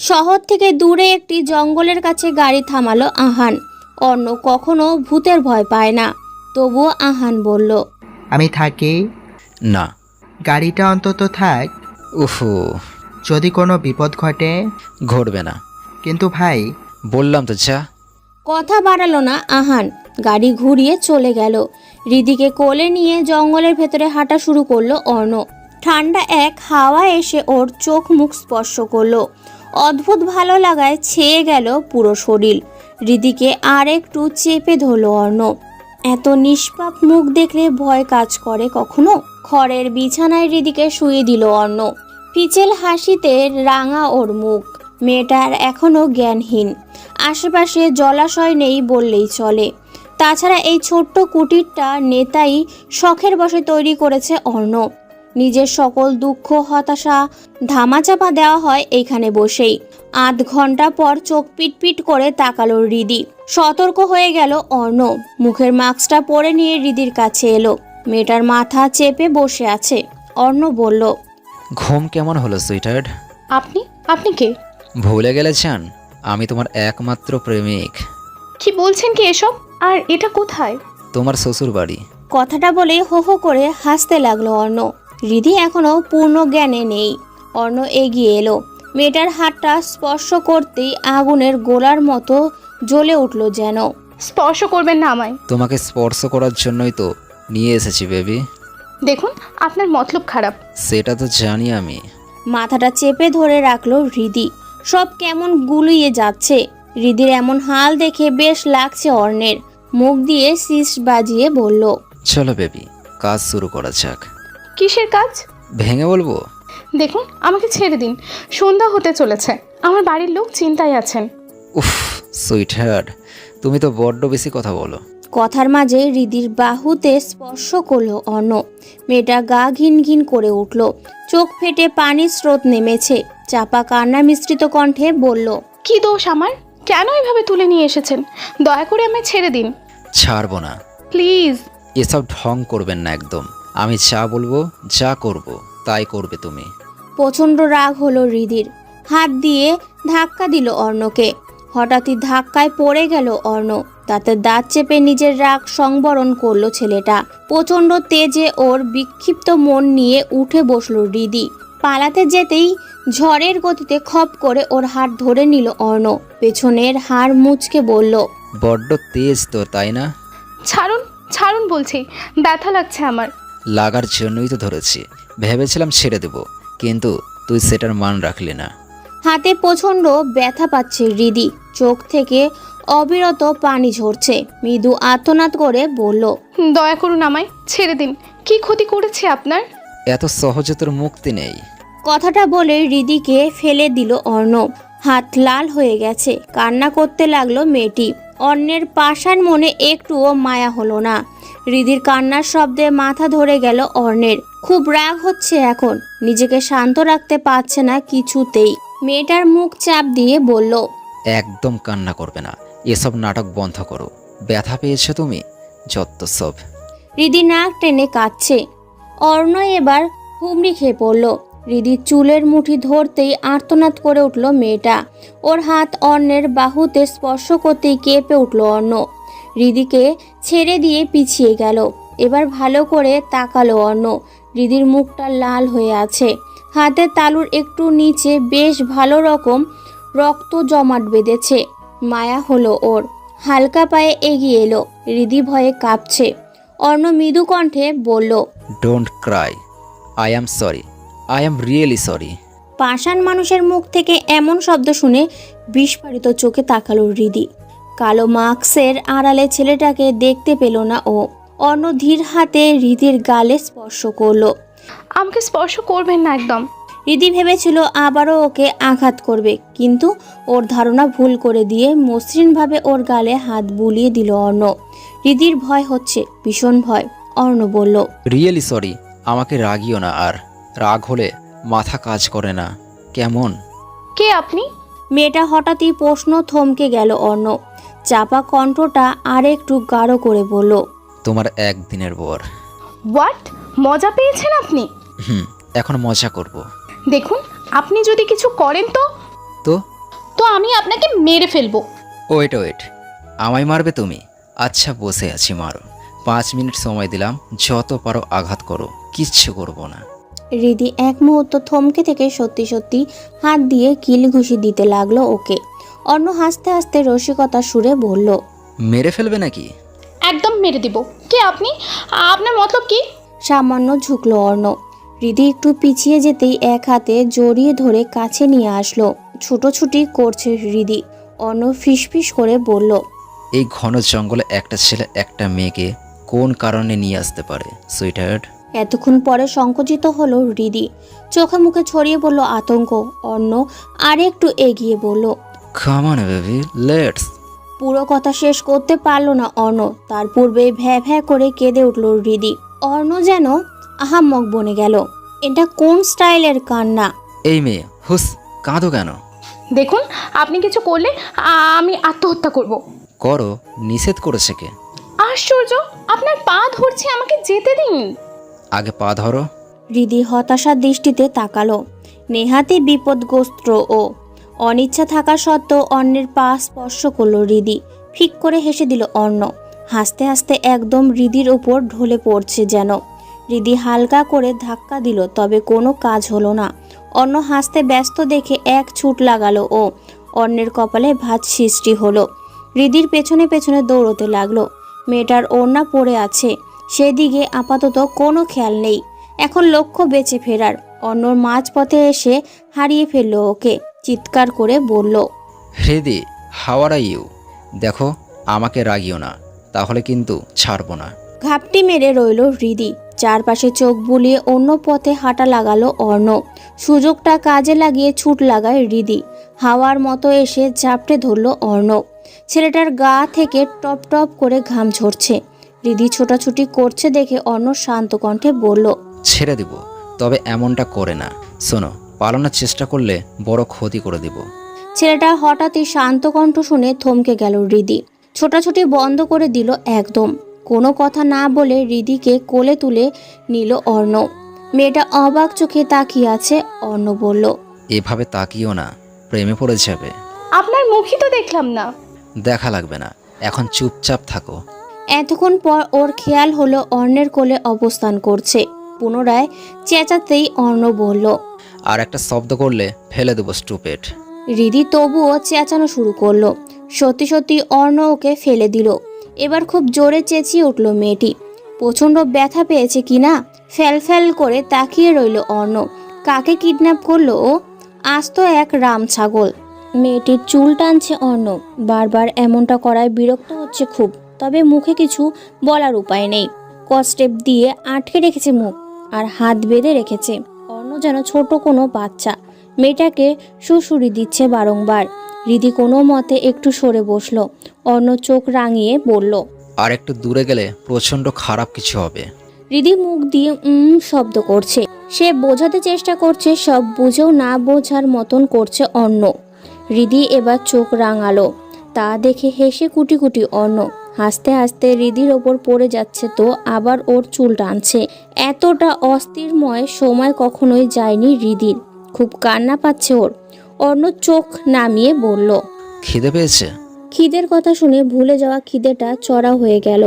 শহর থেকে দূরে একটি জঙ্গলের কাছে গাড়ি থামালো আহান। অর্ণ কখনো ভূতের ভয় পায় না, তবুও আহান বলল, আমি থাকি? না। গাড়িটা অন্তত থাক। উফু। যদি কোনো বিপদ ঘটে? ঘটবে না। কিন্তু ভাই। বললাম তো যা। কথা বাড়ালো না আহান। গাড়ি ঘুরিয়ে চলে গেল। হৃদিকে কোলে নিয়ে জঙ্গলের ভেতরে হাঁটা শুরু করলো অর্ণ। ঠান্ডা এক হাওয়া এসে ওর চোখ মুখ স্পর্শ করলো। অদ্ভুত ভালো লাগায় ছেয়ে গেল পুরো শরীর। হৃদিকে আর একটু চেপে ধরল অর্ণ। এত নিষ্পাপ মুখ দেখলে ভয় কাজ করে কখনো? খড়ের বিছানায় হৃদিকে শুয়ে দিল অর্ণ। পিচেল হাসিতে রাঙা ওর মুখ। মেয়েটার এখনো জ্ঞানহীন। আশেপাশে জলাশয় নেই বললেই চলে। তাছাড়া এই ছোট্ট কুটিরটা নেতাই শখের বশে তৈরি করেছে অর্ণ। নিজের সকল দুঃখ হতাশা ধামাচাপা দেওয়া হয় এইখানে বসেই। আধ ঘন্টা পর চোখ পিটপিট করে তাকালো হৃদি। সতর্ক হয়ে গেল অর্ণ। মুখের মাস্কটা পরে নিয়ে হৃদির কাছে এলো। মেয়েটার মাথা চেপে বসে আছে। অর্ণ বলল, ঘুম কেমন হলো সুইটহার্ট? আপনি কে? ভুলে গেলে চান, আমি তোমার একমাত্র প্রেমিক। কি বলছেন কি এসব? আর এটা কোথায়? তোমার শ্বশুর বাড়ি। কথাটা বলে হো হো করে হাসতে লাগলো অর্ণ। হৃদি এখনো পূর্ণ জ্ঞানে নেই। অর্ণ এগিয়ে এলো। মেয়েটার হাতটা স্পর্শ করতেই আগুনের গোলার মতো জ্বলে উঠল যেন। স্পর্শ করবেন না আমায়। তোমাকে স্পর্শ করার জন্যই তো নিয়ে এসেছি বেবি। দেখুন, আপনার মতলব খারাপ। সেটা তো জানি আমি। মাথাটা চেপে ধরে রাখলো হৃদি। সব কেমন গুলিয়ে যাচ্ছে। হৃদির এমন হাল দেখে বেশ লাগছে অর্ণের। মুখ দিয়ে শীষ বাজিয়ে বলল, চলো বেবি, কাজ শুরু করা যাক। কিসের কাজ? ভেঙে বলবো? দেখুন, আমাকে ছেড়ে দিন। সন্ধ্যা হতে চলেছে। আমার বাড়ির লোক চিন্তায় আছেন। উফ সুইটহার্ট, তুমি তো বড্ড বেশি কথা বলো। কথার মাঝে হৃদির বাহুতে স্পর্শ করলো অর্ণ। মেয়েটা গা ঘিন ঘিন করে উঠল, চোখ ফেটে পানির স্রোত নেমেছে। চাপা কান্না মিশ্রিত কণ্ঠে বলল, কি দোষ আমার? কেন এভাবে তুলে নিয়ে এসেছেন? দয়া করে আমায় ছেড়ে দিন ছাড়বো না। প্লিজ। এসব ঢং করবেন না একদম। আমি যা বলবো, যা করব তাই করবে তুমি। প্রচণ্ড রাগ হলো হৃদির, হাত দিয়ে ধাক্কা দিল অর্ণকে। হঠাৎই ধাক্কায় পড়ে গেল অর্ণ। তাতে দাঁত চেপে নিজের রাগ সংবরণ করলো ছেলেটা। প্রচণ্ড তেজে ওর বিক্ষিপ্ত মন নিয়ে উঠে বসলো হৃদি। পালাতে যেতেই ঝড়ের গতিতে খপ করে ওর হাত ধরে নিল অর্ণ। পেছনের হাড় মুচকে বলল, বড্ড তেজ তো, তাই না? ছাড়ুন ছাড়ুন বলছি, ব্যথা লাগছে আমার। লাগার জন্যই তো ধরেছি। ভেবেছিলাম ছেড়ে দেব, কিন্তু তুই সেটার মান রাখলি না। হাতে প্রচণ্ড ব্যথা পাচ্ছে হৃদি। চোখ থেকে অবিরত পানি ঝরছে। মৃদু আর্তনাদ করে বলল, দয়া করুন আমায় ছেড়ে দিন। কি ক্ষতি করেছে আপনার? এত সহজে তোর মুক্তি নেই। কথাটা বলে হৃদিকে ফেলে দিল অর্ণ। হাত লাল হয়ে গেছে, কান্না করতে লাগলো মেয়েটি। অন্যের পাষাণ মনে একটুও মায়া হলো না। হৃদির কান্নার শব্দে মাথা ধরে গেল অর্ণের। খুব রাগ হচ্ছে এখন, নিজেকে শান্ত রাখতে পারছে না কিছুতেই। মেয়েটার মুখ চাপ দিয়ে বলল, একদম কান্না করবে না। এসব নাটক বন্ধ করো। ব্যথা পেয়েছো তুমি, যত সব। হৃদি নাক টেনে কাঁদছে। অর্ণ এবার হুমড়ি খেয়ে পড়ল। হৃদির চুলের মুঠি ধরতেই আর্তনাদ করে উঠল মেয়েটা। ওর হাত অর্ণের বাহুতে স্পর্শ করতেই কেঁপে উঠল অর্ণ। হৃদিকে ছেড়ে দিয়ে পিছিয়ে গেল। এবার ভালো করে তাকালো অর্ণ। হৃদির মুখটা লাল হয়ে আছে। হাতের তালুর একটু নিচে বেশ ভালো রকম রক্ত জমাট বেঁধেছে। মায়া হলো ওর। হালকা পায়ে এগিয়ে এলো। হৃদি ভয়ে কাঁপছে। অর্ণ মৃদু কণ্ঠে বলল, don't cry, I am sorry, I am really sorry. পাষাণ মানুষের মুখ থেকে এমন শব্দ শুনে বিস্ফারিত চোখে তাকালো হৃদি। কালো মাস্কের আড়ালে ছেলেটাকে দেখতে পেল না ও। অর্ণ ধীর হাতে হৃদির গালে স্পর্শ করলো। আমাকে স্পর্শ করবেন না একদম। হৃদি ভেবেছিল আবারও ওকে আঘাত করবে, কিন্তু ওর ধারণা ভুল করে দিয়ে মসৃণভাবে ওর গালে হাত বুলিয়ে দিল অর্ণ। হৃদির ভয় হচ্ছে, ভীষণ ভয়। অর্ণ বলল, রিয়েলি সরি। আমাকে রাগিও না আর। রাগ হলে মাথা কাজ করে না, কেমন? কে আপনি? মেয়েটা হঠাৎই প্রশ্ন থমকে গেল অর্ণ। চাপা কণ্ঠটা আর একটু গাঢ় করে বলল, তোমার একদিনের বর। হোয়াট? মজা পেয়েছেন আপনি? এখন মজা করব। দেখুন, আপনি যদি কিছু করেন তো তো তো আমি আপনাকে মেরে ফেলবো। ওয়েট ওয়েট, আমায় মারবে তুমি? আচ্ছা বসে আছি, মারো। 5 মিনিট সময় দিলাম, যত পারো আঘাত করো, কিচ্ছু করবো না। হৃদি এক মুহূর্ত থমকে থেকে সত্যি সত্যি হাত দিয়ে কিল ঘুষি দিতে লাগলো ওকে। অর্ণ হাসতে হাসতে রসিকতা সুরে বলল, মেরে ফেলবে নাকি? একদম মেরে দিব। কে আপনি? আপনার মতলব কি? সামান্য ঝুঁকলো অর্ণ। হৃদি একটু পিছিয়ে যেতেই এক হাতে জড়িয়ে ধরে কাছে নিয়ে আসলো। ছুটোছুটি করছে হৃদি। অর্ণ ফিসফিস করে বলল, এই ঘন জঙ্গলে একটা ছেলে একটা মেয়েকে কোন কারণে নিয়ে আসতে পারে সুইটহার্ট? এতক্ষণ পরে সংকুচিত হলো হৃদি। চোখে মুখে ছড়িয়ে পড়ল আতঙ্ক। অর্ণ আর একটু এগিয়ে বলল, কাম অন বেবি, লেটস। পুরো কথা শেষ করতে পারল না অর্ণ। তার পূর্বে ভ্যা ভ্যা করে কেঁদে উঠল হৃদি। অর্ণ যেন আহাম্মক বনে গেল। এটা কোন স্টাইলের কান্না? এই মেয়ে, হুস, কাঁদো কেন? দেখুন, আপনি কিছু করলে আমি আত্মহত্যা করব। করো, নিষেধ করেছে কে? আশ্চর্য, আপনার পা ধরছে, আমাকে যেতে দিন। আগে পা ধরো। হৃদি হতাশার দৃষ্টিতে তাকালো। নেহাতি বিপদগ্রস্ত ও। অনিচ্ছা থাকা সত্ত্বেও অন্যের পা স্পর্শ করলো হৃদি। ফিক করে হেসে দিল অর্ণ। হাসতে হাসতে একদম হৃদির উপর ঢলে পড়ছে যেন। হৃদি হালকা করে ধাক্কা দিল, তবে কোনো কাজ হলো না। অর্ণ হাসতে ব্যস্ত দেখে এক ছুট লাগালো ও। অন্যের কপালে ভাঁজ সৃষ্টি হলো। হৃদির পেছনে পেছনে দৌড়তে লাগলো। মেয়েটার ওড়না পড়ে আছে, সেদিকে আপাতত কোনো খেয়াল নেই। এখন লক্ষ্য বেঁচে ফেরার। অন্যর মাঝপথে এসে হারিয়ে ফেলল ওকে। চিৎকার করে বলল, হৃদি, হাউ আর ইউ? দেখো, আমাকে রাগিও না, তাহলে কিন্তু ছাড়বো না। ঘাপটি মেরে রইল হৃদি। চারপাশে চোখ বুলিয়ে অন্য পথে হাঁটা লাগালো অর্ণ। সুযোগটা কাজে লাগিয়ে ছুট লাগায় হৃদি। হাওয়ার মতো এসে ঝাপটে ধরল অর্ণ। ছেলেটার গা থেকে টপ টপ করে ঘাম ঝরছে। হৃদি ছোটাছুটি করছে দেখে অর্ণ শান্ত কণ্ঠে বলল, ছেড়ে দিব, তবে এমনটা করে না। শোনো, পালানোর চেষ্টা করলে বড় ক্ষতি করে দিব। ছেলেটা হঠাৎই শান্ত কণ্ঠ শুনে থমকে গেল হৃদি। ছোটাছুটি বন্ধ করে দিল একদম। কোনো কথা না বলে হৃদিকে কোলে তুলে নিল অর্ণ। মেয়েটা অবাক চোখে তাকিয়ে আছে। অর্ণ বলল, এভাবে তাকিও না, প্রেমে পড়ে যাবে। আপনার মুখই তো দেখলাম না। দেখা লাগবে না, এখন চুপচাপ থাকো। এতক্ষণ পর ওর খেয়াল হলো অর্ণের কোলে অবস্থান করছে। পুনরায় চেঁচাতেই অর্ণ বলল, আর একটা শব্দ করলে ফেলে দেবো স্টুপেড। হৃদি তবুও চেঁচানো শুরু করলো। সত্যি সত্যি অর্ণ ওকে ফেলে দিল। এবার খুব জোরে চেঁচিয়ে উঠল মেয়েটি। প্রচণ্ড ব্যথা পেয়েছে কিনা ফ্যাল ফ্যাল করে তাকিয়ে রইল অর্ণ। কাকে কিডন্যাপ করলো ও? আজ তো এক রাম ছাগল। মেয়েটির চুল টানছে অর্ণ। বারবার এমনটা করায় বিরক্ত হচ্ছে খুব। তবে মুখে কিছু বলার উপায় নেই। কস্টেপ দিয়ে আটকে রেখেছে মুখ আর হাত বেঁধে রেখেছে। অর্ণ যেন ছোট কোনো বাচ্চা। মেয়েটাকে সুসুরি দিচ্ছে বারংবার। হৃদি কোনো মতে একটু সরে বসলো। অর্ণ চোখ রাঙিয়ে বলল, আর একটু দূরে গেলে প্রচণ্ড খারাপ কিছু হবে। হৃদি মুখ দিয়ে শব্দ করছে। সে বোঝাতে চেষ্টা করছে, সব বুঝেও না বোঝার মতন করছে অর্ণ। হৃদি এবার চোখ রাঙালো। তা দেখে হেসে কুটি কুটি অর্ণ। হাসতে হাসতে হৃদির ওপর পড়ে যাচ্ছে তো আবার ওর চুল টানছে। এতটা অস্থিরময় সময় কখনোই যায়নি হৃদির। খুব কান্না পাচ্ছে ওর। অর্ণ চোখ নামিয়ে বলল, খিদে পেয়েছে? খিদের কথা শুনে ভুলে যাওয়া খিদেটা চড়া হয়ে গেল।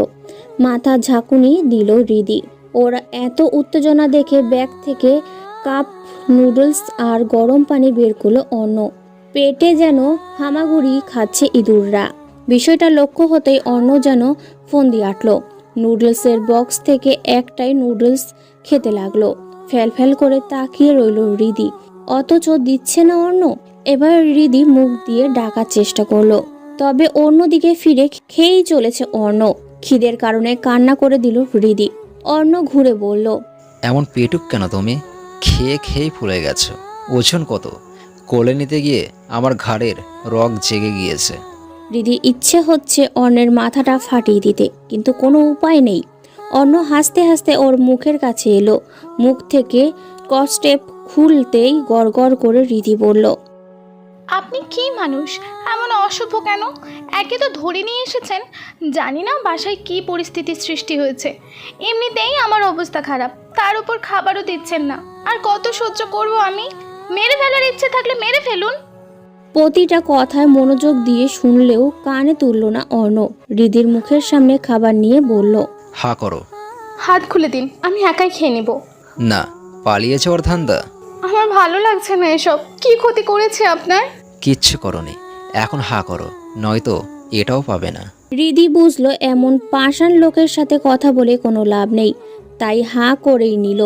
মাথা ঝাঁকুনি দিল হৃদি। ওর এত উত্তেজনা দেখে ব্যাগ থেকে কাপ নুডলস আর গরম পানি বের করলো অর্ণ। পেটে যেন হামাগুড়ি খাচ্ছে ইঁদুররা। বিষয়টা লক্ষ্য হতেই অর্ণ যেন ফন্দি আটল। নুডলসের বক্স থেকে একটাই নুডলস খেতে লাগলো। ফ্যাল ফ্যাল করে তাকিয়ে রইল হৃদি। অথচ দিচ্ছে না অর্ণ। এবার হৃদি মুখ দিয়ে ডাকার চেষ্টা করলো। তবে অন্যদিকে ফিরে খেয়েই চলেছে অর্ণ। খিদের কারণে কান্না করে দিল হৃদি। অর্ণ ঘুরে বলল, এমন পেটুক কেন তুমি? খেয়ে খেয়ে ফুলে গেছো। ওজন কত? কোলে নিতে গিয়ে আমার ঘাড়ের রগ জেগে গিয়েছে। হৃদি ইচ্ছে হচ্ছে অর্ণের মাথাটা ফাটিয়ে দিতে, কিন্তু কোনো উপায় নেই। অর্ণ হাসতে হাসতে ওর মুখের কাছে এলো। মুখ থেকে কস্টেপ খুলতেই গড়গড় করে হৃদি বলল, আপনি কি মানুষ, এমন অসভ্য কেন? একে তো ধরে নিয়ে এসেছেন, জানি না বাসায় কি পরিস্থিতির সৃষ্টি হয়েছে। এমনিতেই আমার অবস্থা খারাপ, তার উপর খাবারও দিচ্ছেন না। আর কত সহ্য করব আমি? মেরে ফেলার ইচ্ছে থাকলে মেরে ফেলুন। প্রতিটা কথায় মনোযোগ দিয়ে শুনলেও কানে তুলল না অর্ণ। হৃদির মুখের সামনে খাবার নিয়ে বলল, হা করো। হাত খুলে দিন, আমি একাই খেয়ে নেব। না, পালিয়ে যাওয়ার ধান্দা? আমার ভালো লাগছে না এসব। কি ক্ষতি করেছে আপনার? কিচ্ছু করনি, এখন হা করো, নয়তো এটাও পাবে না। হৃদি বুঝলো এমন পাষাণ লোকের সাথে কথা বলে কোনো লাভ নেই, তাই হাঁ করেই নিল।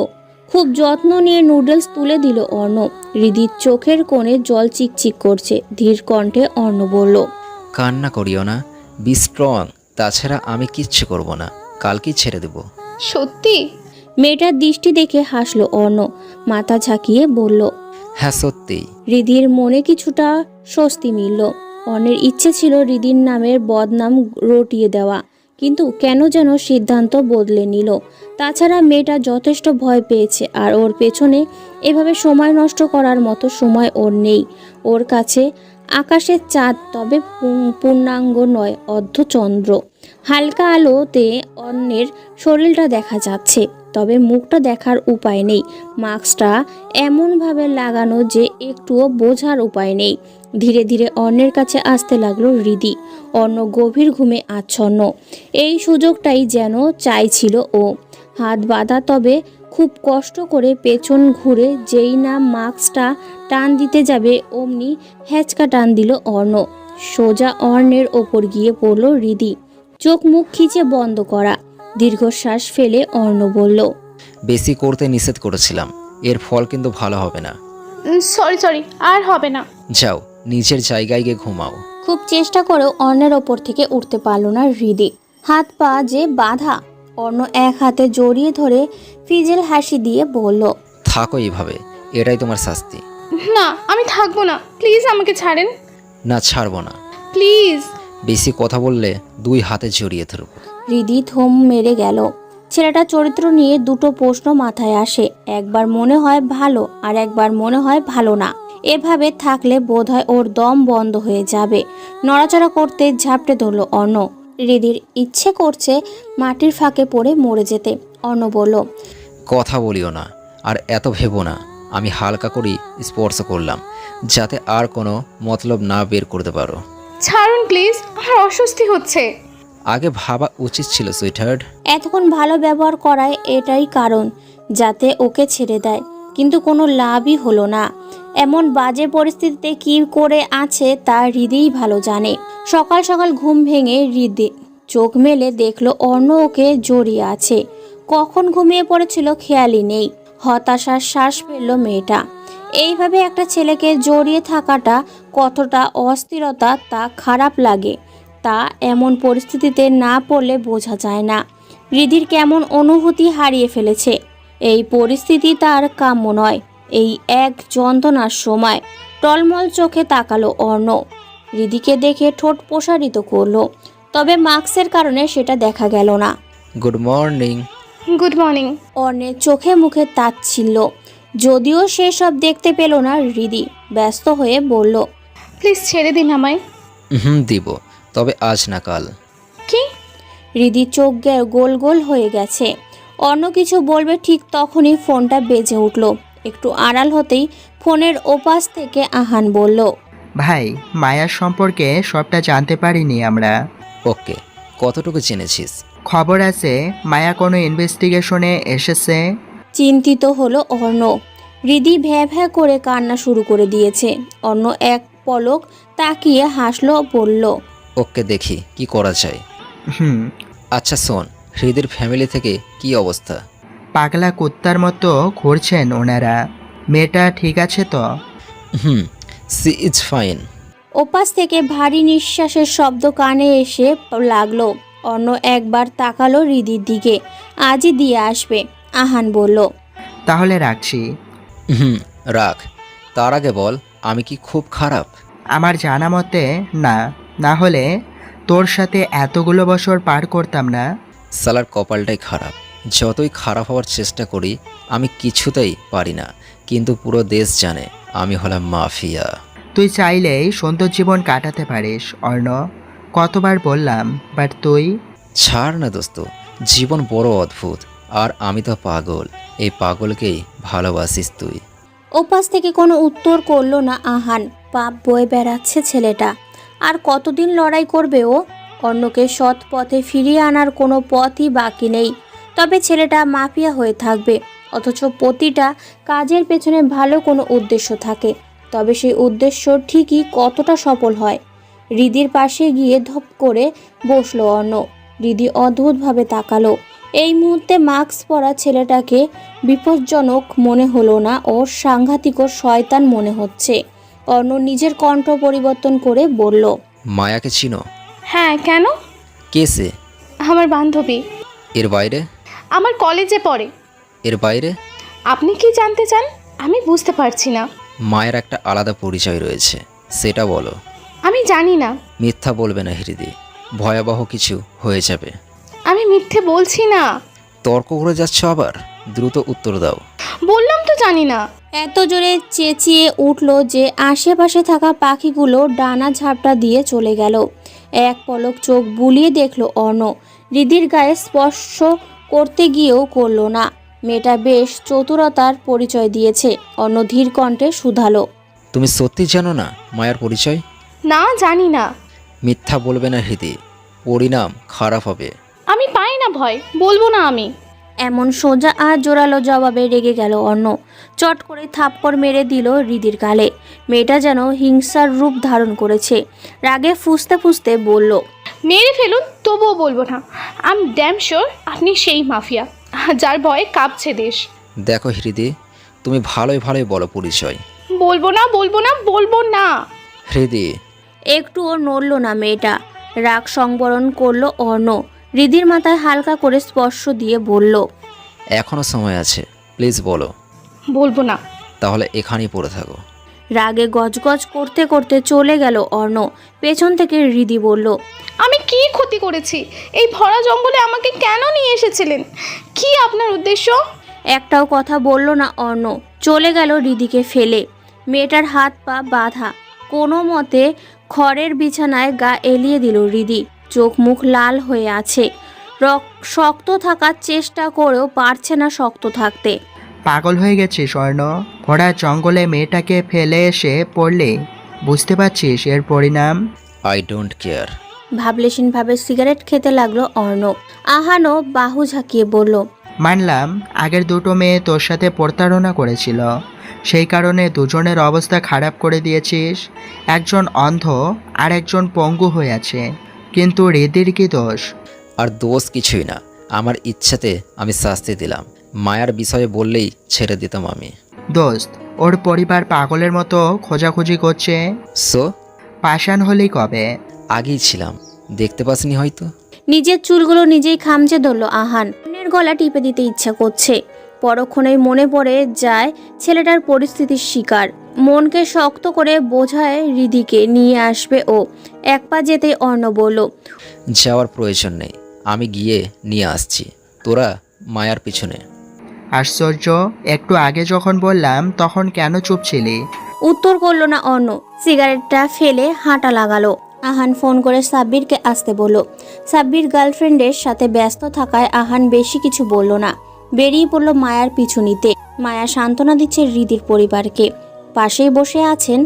খুব যত্ন নিয়ে নুডলস তুলে দিল অর্ণ। হৃদির চোখের কোণে জল চিকচিক করছে। ধীর কণ্ঠে অর্ণ বলল, কান্না করিও না, বি স্ট্রং। তাছাড়া আমি কিচ্ছু করব না, কালকেই ছেড়ে দেব। সত্যি? মেয়েটার দৃষ্টি দেখে হাসলো অর্ণ। মাথা ঝাঁকিয়ে বলল, হ্যাঁ সত্যিই। হৃদির মনে কিছুটা স্বস্তি মিলল। অর্ণের ইচ্ছে ছিল হৃদির নামের বদনাম রটিয়ে দেওয়া, কিন্তু কেন যেন সিদ্ধান্ত বদলে নিল। তাছাড়া মেয়েটা যথেষ্ট ভয় পেয়েছে, আর ওর পেছনে এভাবে সময় নষ্ট করার মতো সময় ওর নেই। ওর কাছে আকাশের চাঁদ, তবে পূর্ণাঙ্গ নয়, অর্ধচন্দ্র। হালকা আলোতে অন্যের শরীরটা দেখা যাচ্ছে, তবে মুখটা দেখার উপায় নেই। মাস্কটা এমনভাবে লাগানো যে একটুও বোঝার উপায় নেই। ধীরে ধীরে অর্ণের কাছে আসতে লাগলো হৃদি। অর্ণ গভীর ঘুমে আচ্ছন্ন। এই সুযোগটাই যেন চাইছিল ও। হাত বাঁধা, তবে খুব কষ্ট করে পেছন ঘুরে যেই না মাস্কটা টান দিতে যাবে অমনি হ্যাচকা টান দিল অর্ণ। সোজা অর্ণের ওপর গিয়ে পড়ল হৃদি। চোখ মুখ খিচে বন্ধ করা। দীর্ঘশ্বাস ফেলে অর্ণ বলল, বেশি করতে নিষেধ করেছিলাম, এর ফল কিন্তু ভালো হবে না। সরি, আর হবে না। যাও, নিজের জায়গায় গিয়ে ঘুমাও। খুব চেষ্টা করেও অর্ণের ওপর থেকে উঠতে পারল না হৃদি। হাত পা যে বাঁধা। অর্ণ এক হাতে জড়িয়ে ধরে ফিজেল হাসি দিয়ে বলল, থাকো এইভাবে, এটাই তোমার শাস্তি। না আমি থাকবো না, প্লিজ আমাকে ছাড়েন, না, ছাড়বো না। প্লিজ। বেশি কথা বললে 2 হাতে জড়িয়ে ধরবো। হৃদি থম মেরে গেল। ছেলেটার চরিত্র নিয়ে দুটো প্রশ্ন মাথায় আসে। একবার মনে হয় ভালো, আর একবার মনে হয় ভালো না। এভাবে থাকলে বোধহয় ওর দম বন্ধ হয়ে যাবে। নড়াচড়া করতে ঝাপটে ধরল অর্ণ। হৃদির ইচ্ছে করছে মাটির ফাঁকে পড়ে মরে যেতে। অর্ণ বলল, কথা বলিও না, আর এত ভেবো না। আমি হালকা করেই স্পর্শ করলাম, যাতে আর কোনো মতলব না বের করতে পারো। ছাড়ুন প্লিজ, আমার অস্বস্তি হচ্ছে। আগে ভাবা উচিত ছিল সুইটহার্ট। এতক্ষণ ভালো ব্যবহার করায় এটাই কারণ, যাতে ওকে ছেড়ে দেয়। কিন্তু কোনো লাভই হলো না। এমন বাজে পরিস্থিতিতে কি করে আছে তা হৃদিই ভালো জানে। সকাল সকাল ঘুম ভেঙে হৃদি চোখ মেলে দেখলো অর্ণ ওকে জড়িয়ে আছে। কখন ঘুমিয়ে পড়েছিল খেয়ালই নেই। হতাশার শ্বাস ফেলল মেয়েটা। এইভাবে একটা ছেলেকে জড়িয়ে থাকাটা কতটা অস্থিরতা তা খারাপ লাগে, তা এমন পরিস্থিতিতে না পড়লে বোঝা যায় না। হৃদির কেমন অনুভূতি হারিয়ে ফেলেছে। এই পরিস্থিতি তার কাম্য নয়। এই এক যন্ত্রণার সময় টলমল চোখে তাকালো অর্ণ। হৃদিকে দেখে ঠোঁট প্রসারিত করলো, তবে মাস্কের কারণে সেটা দেখা গেল না। Good morning. Good morning. অর্ণের চোখে মুখে তাচ্ছিল্য, যদিও সে সব দেখতে পেল না। হৃদি ব্যস্ত হয়ে বলল, প্লিজ ছেড়ে দিন আমায়। দিব, তবে আজ না কাল। কি? হৃদি চোখ গোল গোল হয়ে গেছে। অন্য কিছু বলবে ঠিক তখনই ফোনটা বেজে উঠল। একটু আড়াল হতেই ফোনের ওপাশ থেকে আহান বলল, ভাই, মায়ার সম্পর্কে সবটা জানতে পারিনি আমরা। ওকে, কতটুকু জেনেছিস? খবর আছে মায়া কোনো ইনভেস্টিগেশনে এসেছে। চিন্তিত হলো অর্ণ। হৃদি ভ্যা ভ্যা করে কান্না শুরু করে দিয়েছে। অর্ণ এক পলক তাকিয়ে হাসলো, বলল, ওকে, দেখি কি করা যায়। হুম। আচ্ছা শোন, হৃদির ফ্যামিলি থেকে কি অবস্থা? পাগলা কুত্তার মতো ঘুরছেন ওনারা। মেয়েটা ঠিক আছে তো? She is fine. ওপাশ থেকে ভারী নিঃশ্বাসের শব্দ কানে এসে লাগলো। অর্ণ একবার তাকালো হৃদির দিকে। আজই দিয়ে আসবে, আহান বলল। তাহলে রাখছি। রাখ। তার আগে বল, আমি কি খুব খারাপ? আমার জানা মতে না, না হলে তোর সাথে এতগুলো বছর পার করতাম না। সালার কপালটাই খারাপ। যতই খারাপ হওয়ার চেষ্টা করি, আমি কিছুতেই পারি না। কিন্তু পুরো দেশ জানে আমি হলাম মাফিয়া। তুই চাইলেই সুন্দর জীবন কাটাতে পারিস অর্ণ, কতবার বললাম, বাট তুই। ছাড় না দোস্ত, জীবন বড় অদ্ভুত, আর আমি তো পাগল। এই পাগলকেই ভালোবাসিস তুই। ওপাশ থেকে কোনো উত্তর করলো না আহান। পাপ বয়ে বেড়াচ্ছে ছেলেটা। আর কতদিন লড়াই করবে ও? অন্যকে সৎ পথে ফিরিয়ে আনার কোনো পথই বাকি নেই। তবে ছেলেটা মাফিয়া হয়ে থাকবে, অথচ প্রতিটা কাজের পেছনে ভালো কোনো উদ্দেশ্য থাকে। তবে সেই উদ্দেশ্য ঠিকই কতটা সফল হয়। হৃদির পাশে গিয়ে ধপ করে বসলো অর্ণ। হৃদি অদ্ভুতভাবে তাকালো। এই মুহূর্তে মাস্ক পরা ছেলেটাকে বিপজ্জনক মনে হলো না, ও সাংঘাতিক ও শয়তান মনে হচ্ছে। অর্ণ নিজের কণ্ঠ পরিবর্তন করে বলল, মায়াকে চিনো? হ্যাঁ, কেন? কে সে? আমার বান্ধবী। এর বাইরে? আমার কলেজে পড়ে। এর বাইরে? আপনি কি জানতে চান? আমি বুঝতে পারছি না। মায়ের একটা আলাদা পরিচয় রয়েছে, সেটা বলো। আমি জানি না। মিথ্যা বলবে না হৃদি, ভয়াবহ কিছু হয়ে যাবে। আমি মিথ্যে বলছি না। তর্ক করে যাচ্ছ আবার? দ্রুত উত্তর দাও। বললাম তো জানি না। এত জোরে চেঁচিয়ে উঠল যে আশেপাশে থাকা পাখিগুলো ডানা ঝাপটা দিয়ে চলে গেল। এক পলক চোখ বুলিয়ে দেখল অর্ণ। হৃদির গায়ে স্পর্শ করতে গিয়েও করল না। মেয়েটা বেশ চতুরতার পরিচয় দিয়েছে। অর্ণ ধীর কণ্ঠে শুধালো, তুমি সত্যি জানো না মায়ার পরিচয়? না, জানি না। মিথ্যা বলবে না হৃদি, পরিণাম খারাপ হবে। আমি পাই না ভয়, বলবো না আমি। এমন সোজা আর জোরালো জবাবে রেগে গেল অর্ণ। চট করে থাপ্পড় মেরে দিল হৃদির গালে। মেয়েটা যেন হিংসার রূপ ধারণ করেছে। রাগে ফুঁসতে ফুঁসতে বলল, মেরে ফেলুন, তবুও বলবো না। আই এম ড্যাম শিওর আপনি সেই মাফিয়া যার ভয়ে কাঁপছে দেশ। দেখো হৃদি, তুমি ভালোই ভালোই বলো পরিচয়। বলবো না, বলবো না, বলবো না। হৃদি। একটুও নড়ল না মেয়েটা। রাগ সংবরণ করলো অর্ণ। রিদির মাথায় হালকা করে স্পর্শ দিয়ে বলল, এখনও সময় আছে, প্লিজ বলো। বলবো না। তাহলে এখানেই পড়ে থাকো। রাগে গজগজ করতে করতে চলে গেল অর্ণ। পেছন থেকে রিদি বলল, আমি কি ক্ষতি করেছি? এই ভরা জঙ্গলে আমাকে কেন নিয়ে এসেছিলেন? কি আপনার উদ্দেশ্য? একটাও কথা বলল না অর্ণ। চলে গেল রিদিকে ফেলে। মেয়েটার হাত পা বাঁধা, কোনো মতে খড়ের বিছানায় গা এলিয়ে দিল রিদি। চোখ মুখ লাল হয়ে আছে। শক্ত থাকার চেষ্টা করেও পারছে না শক্ত থাকতে। পাগল হয়ে গেছিস স্বর্ণ? ভরা জঙ্গলে মেয়েটাকে ফেলে এসে পড়লে বুঝতে পারছিস এর পরিণাম? I don't care. ভাবলেশীনভাবে সিগারেট খেতে লাগলো অর্ণব। আহানও বাহু ঝাঁকিয়ে বলল, মানলাম আগের দুটো মেয়ে তোর সাথে প্রতারণা করেছিল, সেই কারণে দুজনের অবস্থা খারাপ করে দিয়েছিস। একজন অন্ধ আর একজন পঙ্গু হয়ে আছে, কিন্তু হৃদির কি দোষ? আর দোষ কিছুই না, আমার ইচ্ছাতে আমি শাস্তি দিলাম। মায়ার বিষয়ে বললেই ছেড়ে দিতাম আমি। দোস্ত, ওর পরিবার পাগলের মতো খোঁজাখুঁজি করছে। সো পাষাণ হলেই কবে? আগেই ছিলাম, দেখতে পাসনি হয়তো। নিজের চুলগুলো নিজেই খামচে ধরল আহান। অন্যের গলা টিপে দিতে ইচ্ছা করছে। পরক্ষণেই মনে পড়ে যায় ছেলেটার পরিস্থিতির শিকার। মনকে শক্ত করে বোঝায় রিদিকে নিয়ে আসবে ও। এক পা যেতেই অর্ণ বলল, যাওয়ার প্রয়োজন নেই, আমি গিয়ে নিয়ে আসছি, তোরা মায়ার পিছনে। আশ্চর্য, একটু আগে যখন বললাম তখন কেন চুপ ছিলি? উত্তর করল না অর্ণ। সিগারেটটা ফেলে হাঁটা লাগালো। আহান ফোন করে সাব্বিরকে আসতে বলল। সাব্বির গার্লফ্রেন্ডের সাথে ব্যস্ত থাকায় আহান বেশি কিছু বলল না। বেরিয়ে পড়ল মায়ার পিছু নিতে। মায়া সান্ত্বনা দিচ্ছে রিদির পরিবারকে। পাশেই বসে আছেন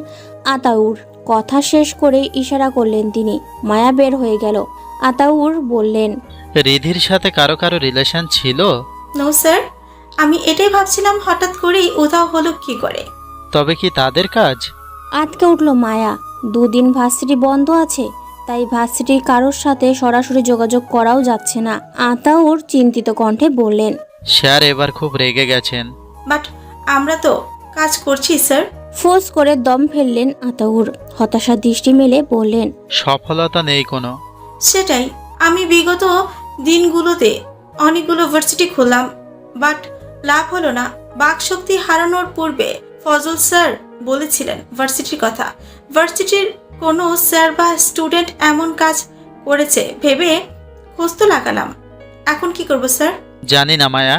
আতাউর। কথা শেষ করে ইশারা করলেন তিনি। মায়া বের হয়ে গেল। আতাউর বললেন, রিধির সাথে কারো কারো রিলেশন ছিল? নো স্যার, আমি এটাই ভাবছিলাম হঠাৎ করেই উধাও হলো কি করে। তবে কি তাদের কাজ? আটকে উঠল মায়া। দুদিন ভার্সিটি বন্ধ আছে, তাই ভার্সিটির কারোর সাথে সরাসরি যোগাযোগ করাও যাচ্ছে না। আতাউর চিন্তিত কণ্ঠে বললেন, স্যার এবার খুব রেগে গেছেন। বাট আমরা তো কাজ করছি স্যার। ফোর্স করে দম ফেললেন আতাউর। হতাশা দৃষ্টি মেলে বললেন, সফলতা নেই কোনো। সেটাই, আমি বিগত দিনগুলোতে অনেকগুলো ভার্সিটি খুললাম, বাট লাভ হলো না। বাকশক্তি হারানোর পূর্বে ফজল স্যার বলেছিলেন ভার্সিটির কথা। ভার্সিটির কোনো স্যার বা স্টুডেন্ট এমন কাজ করেছে ভেবে খোঁজ তো লাগালাম। এখন কি করব স্যার? জানি না মায়া,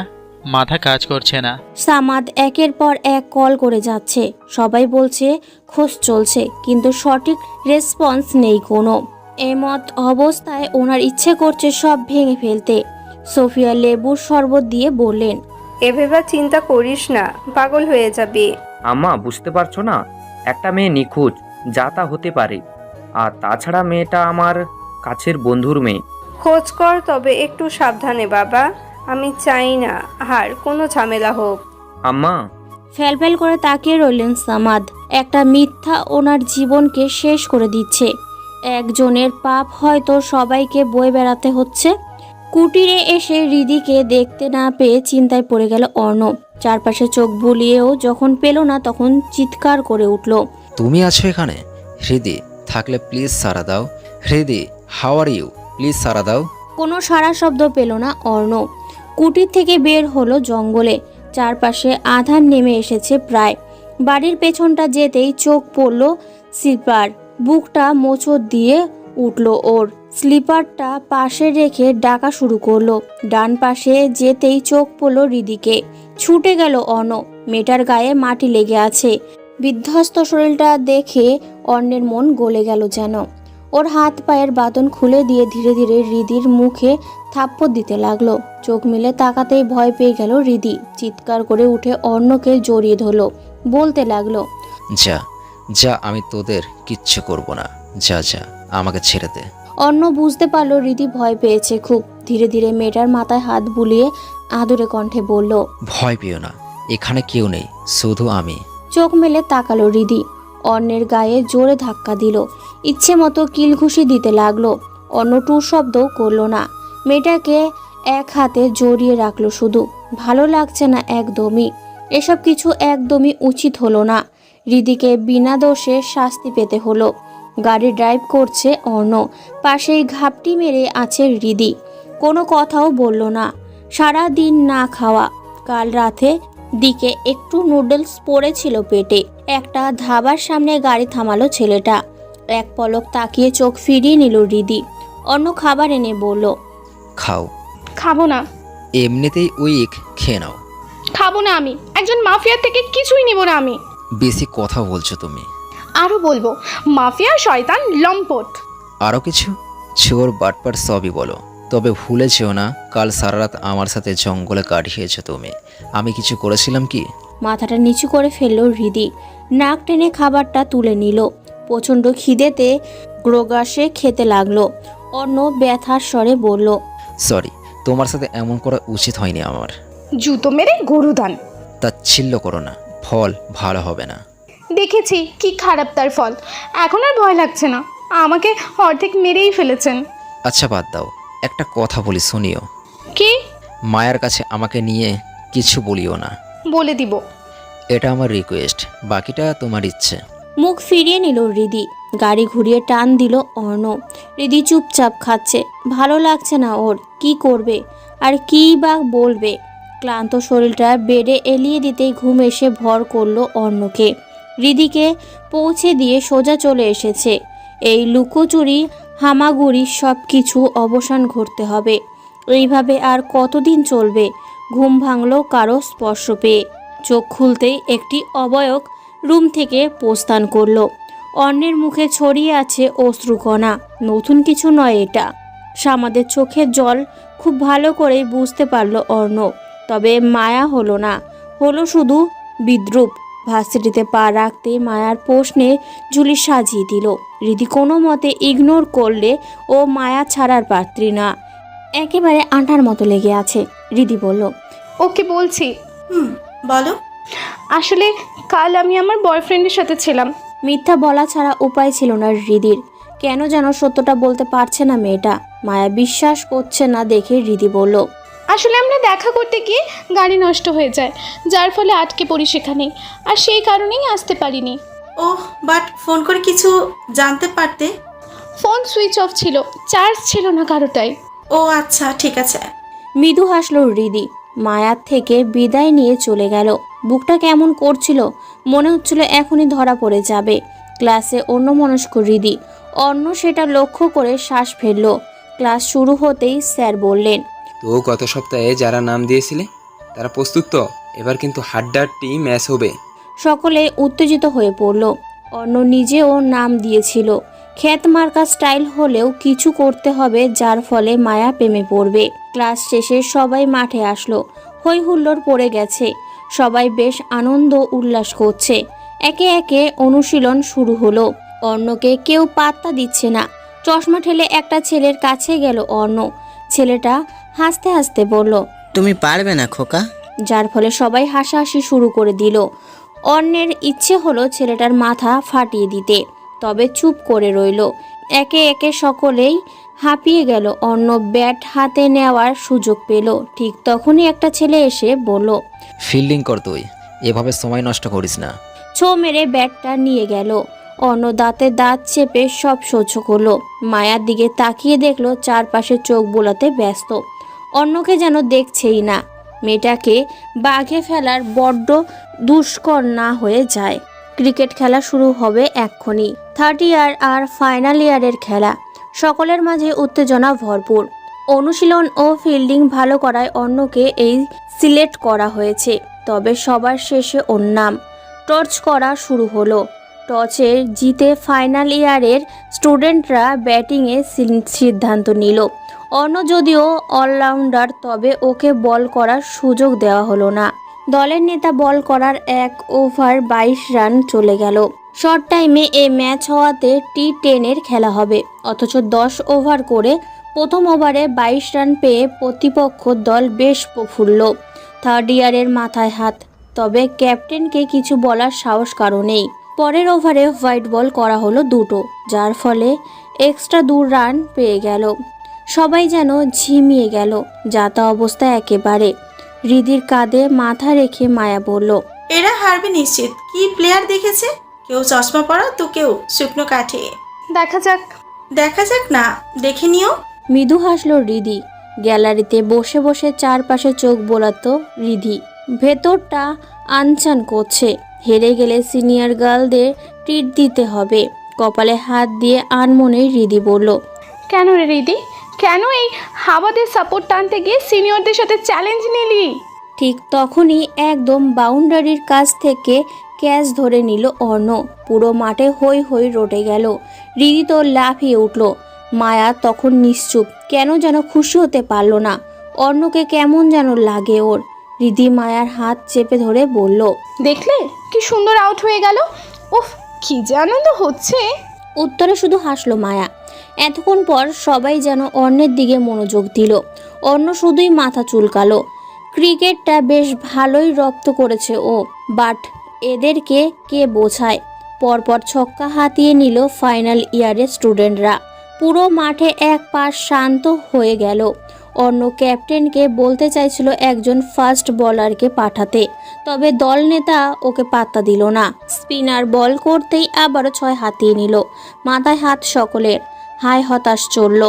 মাথা কাজ করছে না। সামাদ একের পর এক কল করে যাচ্ছে। সবাই বলছে খোঁজ চলছে, কিন্তু সঠিক রেসপন্স নেই কোনো। এমত অবস্থায় ওনার ইচ্ছে করছে সব ভেঙে ফেলতে। সোফিয়া লেবুর শরবত দিয়ে বললেন, এভাবে চিন্তা করিস না, পাগল হয়ে যাবি। আম্মা, বুঝতে পারছো না? একটা মেয়ে নিখোঁজ, যা তা হতে পারে। আর তাছাড়া মেয়েটা আমার কাছের বন্ধুর মেয়ে। খোঁজ কর, তবে একটু সাবধানে বাবা। আমি চাই না আর কোনো ঝামেলা হোক। আম্মা, ফ্যালফ্যাল করে তাকিয়ে রইলেন সামাদ। একটা মিথ্যা ওনার জীবনকে শেষ করে দিচ্ছে। একজনের পাপ হয়তো সবাইকে বয়ে বেড়াতে হচ্ছে। কুটিরে এসে রিদিকে দেখতে না পেয়ে চিন্তায় পড়ে গেল অর্ণ। চারপাশে চোখ বুলিয়েও যখন পেল না, তখন চিৎকার করে উঠল, তুমি আছো এখানে? হৃদি থাকলে প্লিজ সাড়া দাও। হৃদি, হাউ আর ইউ? প্লিজ সাড়া দাও। কোনো সাড়া শব্দ পেল না অর্ণ। কুটির থেকে বের হলো জঙ্গলে। চারপাশে আধার নেমে এসেছে প্রায়। বাড়ির পেছনটা যেতেই চোখ পড়ল স্লিপার। বুকটা মোচড় দিয়ে উঠল ওর। স্লিপারটা পাশে রেখে ডাকা শুরু করলো। ডান পাশে যেতেই চোখ পড়ল রিদিকে। ছুটে গেল অর্ণ। মেয়েটার গায়ে মাটি লেগে আছে। বিধ্বস্ত শরীরটা দেখে অর্ণের মন গলে গেল যেন। ওর হাত পায়ের বাঁধন খুলে দিয়ে ধীরে ধীরে রিদির মুখে থাপ্পড় দিতে লাগলো। চোখ মিলে তাকাতেই ভয় পেয়ে গেল রিদি। চিৎকার করে উঠে অর্ণকে জড়িয়ে ধরলো। বলতে লাগলো, যা যা, আমি তোদের কিচ্ছু করব না, যা যা, আমাকে ছেড়ে দে। অর্ণ বুঝতে পারলো রিদি ভয় পেয়েছে খুব। ধীরে ধীরে মেয়েটার মাথায় হাত বুলিয়ে আদুরে কণ্ঠে বলল, ভয় পেও না, এখানে কেউ নেই, শুধু আমি। চোখ মেলে তাকালো রিদি। অর্ণের গায়ে জোরে ধাক্কা দিল। ইচ্ছে মতো কিলঘুষি দিতে লাগলো। অর্ণ টু শব্দও করলো না। মেয়েটাকে এক হাতে জড়িয়ে রাখলো শুধু। ভালো লাগছে না একদমই। এসব কিছু একদমই উচিত হলো না। রিদিকে বিনা দোষে শাস্তি পেতে হলো। গাড়ি ড্রাইভ করছে অর্ণ। পাশেই ঘাপটি মেরে আছে রিদি। কোনো কথাও বলল না। সারা দিন না খাওয়া, কাল রাতে দিকে একটু নুডলস পড়েছিল পেটে। একটা ধাবার সামনে গাড়ি থামালো ছেলেটা। এক পলক তাকিয়ে চোখ ফিরিয়ে নিল হৃদি। অন্য খাবার এনে বলল, খাও। খাবো না। এমনিতেই উইক, খেয়ে নাও। খাবো না আমি, একজন মাফিয়ার থেকে কিছুই নিব না আমি। বেশি কথা বলছো তুমি। আরও বলবো, মাফিয়া, শয়তান, লম্পট। আরও কিছু? চোর বাটপার সবই বলো, তবে ভুলে যেও না কাল সারা রাত আমার সাথে জঙ্গলে কাটিয়েছো তুমি। আমি কিছু করেছিলাম কি? মাথাটা নিচু করে ফেলল হৃদি। নাক টেনে খাবারটা তুলে নিল। প্রচণ্ড খিদেতে গ্রোগাসে খেতে লাগলো। অন্য ব্যথার স্বরে বলল, সরি, তোমার সাথে এমন করা উচিত হয়নি আমার। জুতো মেরে গরুদান। তাচ্ছিল্য করো না, ফল ভালো হবে না। দেখেছি কি খারাপ তার ফল। এখন আর ভয় লাগছে না, আমাকে অর্ধেক মেরেই ফেলেছেন। আচ্ছা বাদ দাও, একটা কথা বলি শুনিও। কি? মায়ের কাছে আমাকে নিয়ে কিছু বলিও না। বলে দিব। এটা আমার রিকোয়েস্ট, বাকিটা তোমার ইচ্ছে। মুখ ফিরিয়ে নিল হৃদি। গাড়ি ঘুরিয়ে টান দিল অর্ণ। হৃদি চুপচাপ খাচ্ছে। ভালো লাগছে না ওর। কি করবে আর কী বা বলবে? ক্লান্ত শরীরটা বেডে এলিয়ে দিতেই ঘুম এসে ভর করলো অর্ণকে। হৃদিকে পৌঁছে দিয়ে সোজা চলে এসেছে। এই লুকোচুরি হামাগুড়ি সব কিছু অবসান ঘটতে হবে। এইভাবে আর কতদিন চলবে? ঘুম ভাঙল কারো স্পর্শ পেয়ে। চোখ খুলতেই একটি অবয়ব রুম থেকে প্রস্থান করলো। অন্যের মুখে ছড়িয়ে আছে অশ্রুকণা। নতুন কিছু নয় এটা। সামাদের চোখের জল খুব ভালো করেই বুঝতে পারল অর্ণ। তবে মায়া হলো না, হলো শুধু বিদ্রুপ। ভার্সিটিতে পা রাখতে মায়ার প্রশ্নে ঝুলি সাজিয়ে দিল। হৃদি কোনো মতে ইগনোর করলে ও মায়া ছাড়ার পাত্রী না। একেবারে আটার মতো লেগে আছে। হৃদি বলল, ওকে বলছি। বলো। আসলে কাল আমি আমার বয়ফ্রেন্ডের সাথে ছিলাম। মিথ্যা বলা ছাড়া উপায় ছিল না হৃদির। কেন যেন সত্যটা বলতে পারছে না মেয়েটা। মায়া বিশ্বাস করছে না দেখে হৃদি বলল, আসলে আমরা দেখা করতে গিয়ে গাড়ি নষ্ট হয়ে যায়, যার ফলে আটকে পড়ি সেখানেই, আর সেই কারণেই আসতে পারিনি। ওহ, বাট ফোন করে কিছু জানতে পারতে। ফোন সুইচ অফ ছিল, চার্জ ছিল না কারোটাই। ও আচ্ছা, ঠিক আছে। মৃদু হাসল হৃদি। মায়ার থেকে বিদায় নিয়ে চলে গেল। বুকটা কেমন করছিল, মনে হচ্ছিল এখনই ধরা পড়ে যাবে। ক্লাসে অন্যমনস্ক হৃদি। অন্য সেটা লক্ষ্য করে শ্বাস ফেলল। ক্লাস শুরু হতেই স্যার বললেন, তো গত সপ্তাহে যারা নাম দিয়েছিলে তারা প্রস্তুত তো? এবার কিন্তু হাড্ডাহাড্ডি ম্যাচ হবে। সকলে উত্তেজিত হয়ে পড়ল। অন্য নিজেও নাম দিয়েছিল। খ্যাতমার্কা স্টাইল হলেও কিছু করতে হবে যার ফলে মায়া প্রেমে পড়বে। ক্লাস শেষে সবাই মাঠে আসলো। হই হুল্লোড় পড়ে গেছে। সবাই বেশ আনন্দ উল্লাস করছে। একে একে অনুশীলন শুরু হলো। অর্ণকে কেউ পাত্তা দিচ্ছে না। চশমা ঠেলে একটা ছেলের কাছে গেল অর্ণ। ছেলেটা হাসতে হাসতে বলল, তুমি পারবে না খোকা। যার ফলে সবাই হাসাহাসি শুরু করে দিল। অন্যের ইচ্ছে হলো ছেলেটার মাথা ফাটিয়ে দিতে, তবে চুপ করে রইল। একে একে সকলেই হাঁপিয়ে গেল। অন্য ব্যাট হাতে নেওয়ার সুযোগ পেল। ঠিক তখনই একটা ছেলে এসে বলল, ফিল্ডিং কর তুই, এভাবে সময় নষ্ট করিস না। ছো মেরে ব্যাটটা নিয়ে গেল। অন্য দাঁতে দাঁত চেপে সব সহ্য করলো। মায়ার দিকে তাকিয়ে দেখলো চারপাশে চোখ বোলাতে ব্যস্ত। অন্যকে যেন দেখছেই না। মেয়েটাকে বাঘে ফেলার বড্ড দুষ্কর না হয়ে যায়। ক্রিকেট খেলা শুরু হবে এক্ষুনি। থার্ড ইয়ার আর ফাইনাল ইয়ারের খেলা। সকলের মাঝে উত্তেজনা ভরপুর। অনুশীলন ও ফিল্ডিং ভালো করায় অন্যকে এই সিলেক্ট করা হয়েছে। তবে সবার শেষে ওর নাম। টর্চ করা শুরু হলো। টসের জিতে ফাইনাল ইয়ারের স্টুডেন্টরা ব্যাটিংয়ে সিদ্ধান্ত নিল। অন্য যদিও অলরাউন্ডার, তবে ওকে বল করার সুযোগ দেওয়া হলো না। দলের নেতা বল করার 1 ওভার 22 রান চলে গেল। শর্ট টাইমে এ ম্যাচ হওয়াতে T10 খেলা হবে, অথচ 10 ওভার করে প্রথম ওভারে 22 রান পেয়ে প্রতিপক্ষ দল বেশ প্রফুল্ল। থার্ড ইয়ারের মাথায় হাত, তবে ক্যাপ্টেনকে কিছু বলার সাহস কারো নেই। পরের ওভারে হোয়াইট বল করা হলো 2টো, যার ফলে এক্সট্রা 2 রান পেয়ে গেল। সবাই যেন ঝিমিয়ে গেল। যাতা অবস্থা একেবারে। হৃদির কাঁধে মাথা রেখে মায়া বলল, এরা হারবে নিশ্চিত। কি প্লেয়ার দেখেছে? কেউ চশমা পরা, তো কেউ শুকনো কাঠে। দেখা যাক। দেখা যাক না, দেখে নিও। মৃদু হাসল হৃদি। গ্যালারিতে বসে বসে চারপাশে চোখ বোলাতো রিধি। ভেতরটা আনচান করছে, হেরে গেলে সিনিয়র গার্লদের ট্রিট দিতে হবে। কপালে হাত দিয়ে আনমনেই রিধি বলল, কেন রে রিদি, কেন এই হাওয়াদের সাপোর্ট টানতে গিয়ে সিনিয়রদের সাথে চ্যালেঞ্জ নিলি? ঠিক তখনই একদম বাউন্ডারির কাছ থেকে ক্যাচ ধরে নিল অর্ণ। পুরো মাঠে হই হই রটে গেল। রিদি তো লাফিয়ে উঠল। মায়া তখন নিশ্চুপ, কেন যেন খুশি হতে পারল না। অর্ণকে কেমন যেন লাগে ওর। রিদি মায়ার হাত চেপে ধরে বলল, দেখলে কি সুন্দর আউট হয়ে গেল, উফ কি যে আনন্দ হচ্ছে। উত্তরে শুধু হাসলো মায়া। এতক্ষণ পর সবাই যেন অর্ণের দিকে মনোযোগ দিল। অর্ণ শুধুই মাথা চুলকালো। ক্রিকেটটা বেশ ভালোই রপ্ত করেছে ও, বাট এদেরকে কে বোঝায়। পরপর ছক্কা হাতিয়ে নিল ফাইনাল ইয়ারের স্টুডেন্টরা। পুরো মাঠে এক পাশ শান্ত হয়ে গেল। অন্য ক্যাপ্টেনকে বলতে চাইছিল একজন ফাস্ট বলারকে পাঠাতে, তবে দল নেতা ওকে পাত্তা দিল না। স্পিনার বল করতেই আবারও 6 হাতিয়ে নিল। মাথায় হাত সকলের, হায় হতাশ চলল।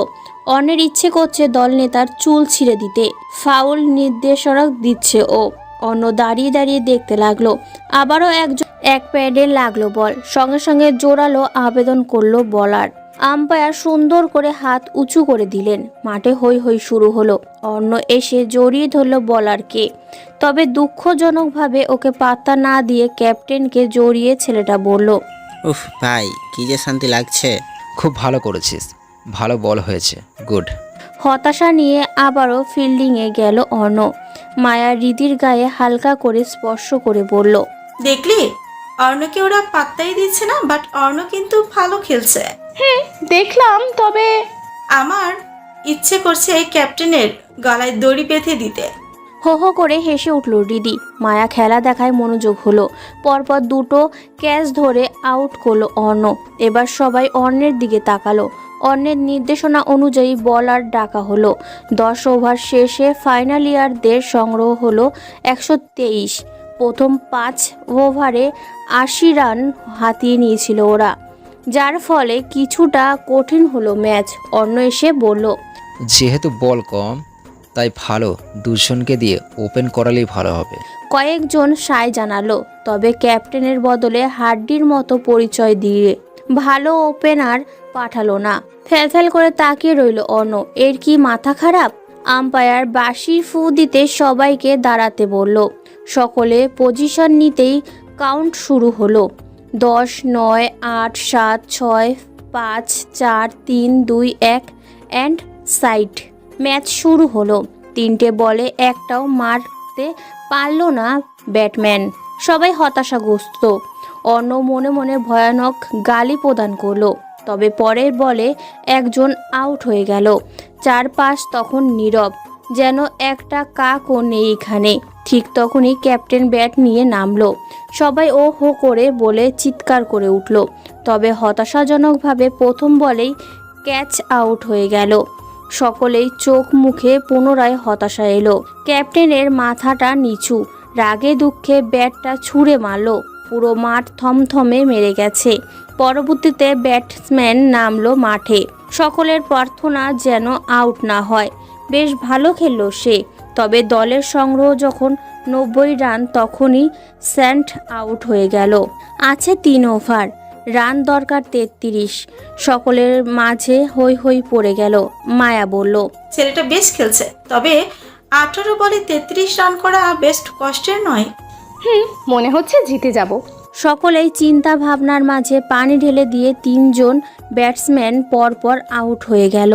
অন্যের ইচ্ছে করছে দল নেতার চুল ছিঁড়ে দিতে। ফাউল নির্দেশনা দিচ্ছে ও। অন্য দাঁড়িয়ে দাঁড়িয়ে দেখতে লাগলো। আবারও এক প্যাডে লাগলো বল। সঙ্গে সঙ্গে জোরালো আবেদন করলো বলার। আম্পায়ার সুন্দর করে হাত উঁচু করে দিলেন। মাঠে হই হই শুরু হলো। অন্য এসে জড়িয়ে ধরল বলারকে, তবে দুঃখজনকভাবে ওকে পাত্তা না দিয়ে ক্যাপ্টেনকে জড়িয়ে ছেলেটা বলল, উফ ভাই, কি যে শান্তি লাগছে। খুব ভালো করেছিস, ভালো বল হয়েছে, গুড। হতাশা নিয়ে আবারও ফিল্ডিংয়ে গেল অর্ণ। মায়া রিদির গায়ে হালকা করে স্পর্শ করে বলল, দেখলি অর্ণকে ওরা পাত্তাই দিচ্ছে না, বাট অর্ণ কিন্তু ভালো খেলছে। দেখলাম, তবে আমার ইচ্ছে করছে এই ক্যাপ্টেনের গলায় দড়ি বেঁধে দিতে। হো হো করে হেসে উঠল রিদি। মায়া খেলা দেখায় মনোযোগ হলো। পরপর দুটো ক্যাচ ধরে আউট করলো অর্ণ। এবার সবাই অর্ণের দিকে তাকালো। অর্ণের নির্দেশনা অনুযায়ী বলার ডাকা হলো। 10 ওভার শেষে ফাইনাল ইয়ারদের সংগ্রহ হলো 123। প্রথম 5 ওভারে 80 রান হাতিয়ে নিয়েছিল ওরা, যার ফলে কিছুটা কঠিন হলো ম্যাচ। অর্ণ এসে বলল, যেহেতু বল কম, তাই ভালো দুজনকে দিয়ে ওপেন করালেই ভালো হবে। কয়েকজন সায় জানালো, তবে ক্যাপ্টেনের বদলে হাড্ডির মতো পরিচয় দিয়ে ভালো ওপেনার পাঠালো না। ফ্যালফ্যাল করে তাকিয়ে রইল অর্ণ। এর কি মাথা খারাপ? আম্পায়ার বাঁশি ফু দিতে সবাইকে দাঁড়াতে বলল। সকলে পজিশন নিতেই কাউন্ট শুরু হলো। 10, 9, 8, 7, 6, 5, 4, 3, 2, 1 অ্যান্ড সাইড। ম্যাচ শুরু হলো। 3টে বলে একটাও মারতে পারল না ব্যাটম্যান। সবাই হতাশাগ্রস্ত। অর্ণ মনে মনে ভয়ানক গালি প্রদান করলো। তবে পরের বলে একজন আউট হয়ে গেল। চারপাশ তখন নীরব, যেন একটা কাকও নেই এখানে। ঠিক তখনই ক্যাপ্টেন ব্যাট নিয়ে নামলো। সবাই ও হো করে বলে চিৎকার করে উঠল। তবে হতাশাজনকভাবে প্রথম বলেই ক্যাচ আউট হয়ে গেল। সকলেই চোখ মুখে পুনরায় হতাশা এলো। ক্যাপ্টেনের মাথাটা নিচু, রাগে দুঃখে ব্যাটটা ছুঁড়ে মারল। পুরো মাঠ থমথমে মেরে গেছে। পরবর্তীতে ব্যাটসম্যান নামলো মাঠে। সকলের প্রার্থনা যেন আউট না হয়। বেশ ভালো খেললো সে। তবে দলের সংগ্রহ যখন 90 রান, তখনই স্যান্ট আউট হয়ে গেল। আছে 3 ওভার, রান দরকার 33। সকলের মাঝে হই হই পড়ে গেল। মায়া বলল, ছেলেটা বেশ খেলছে, তবে 18 বলে 33 রান করা বেশ কষ্টের নয়। মনে হচ্ছে জিতে যাব। সকলেই চিন্তা ভাবনার মাঝে পানি ঢেলে দিয়ে 3 জন ব্যাটসম্যান পরপর আউট হয়ে গেল।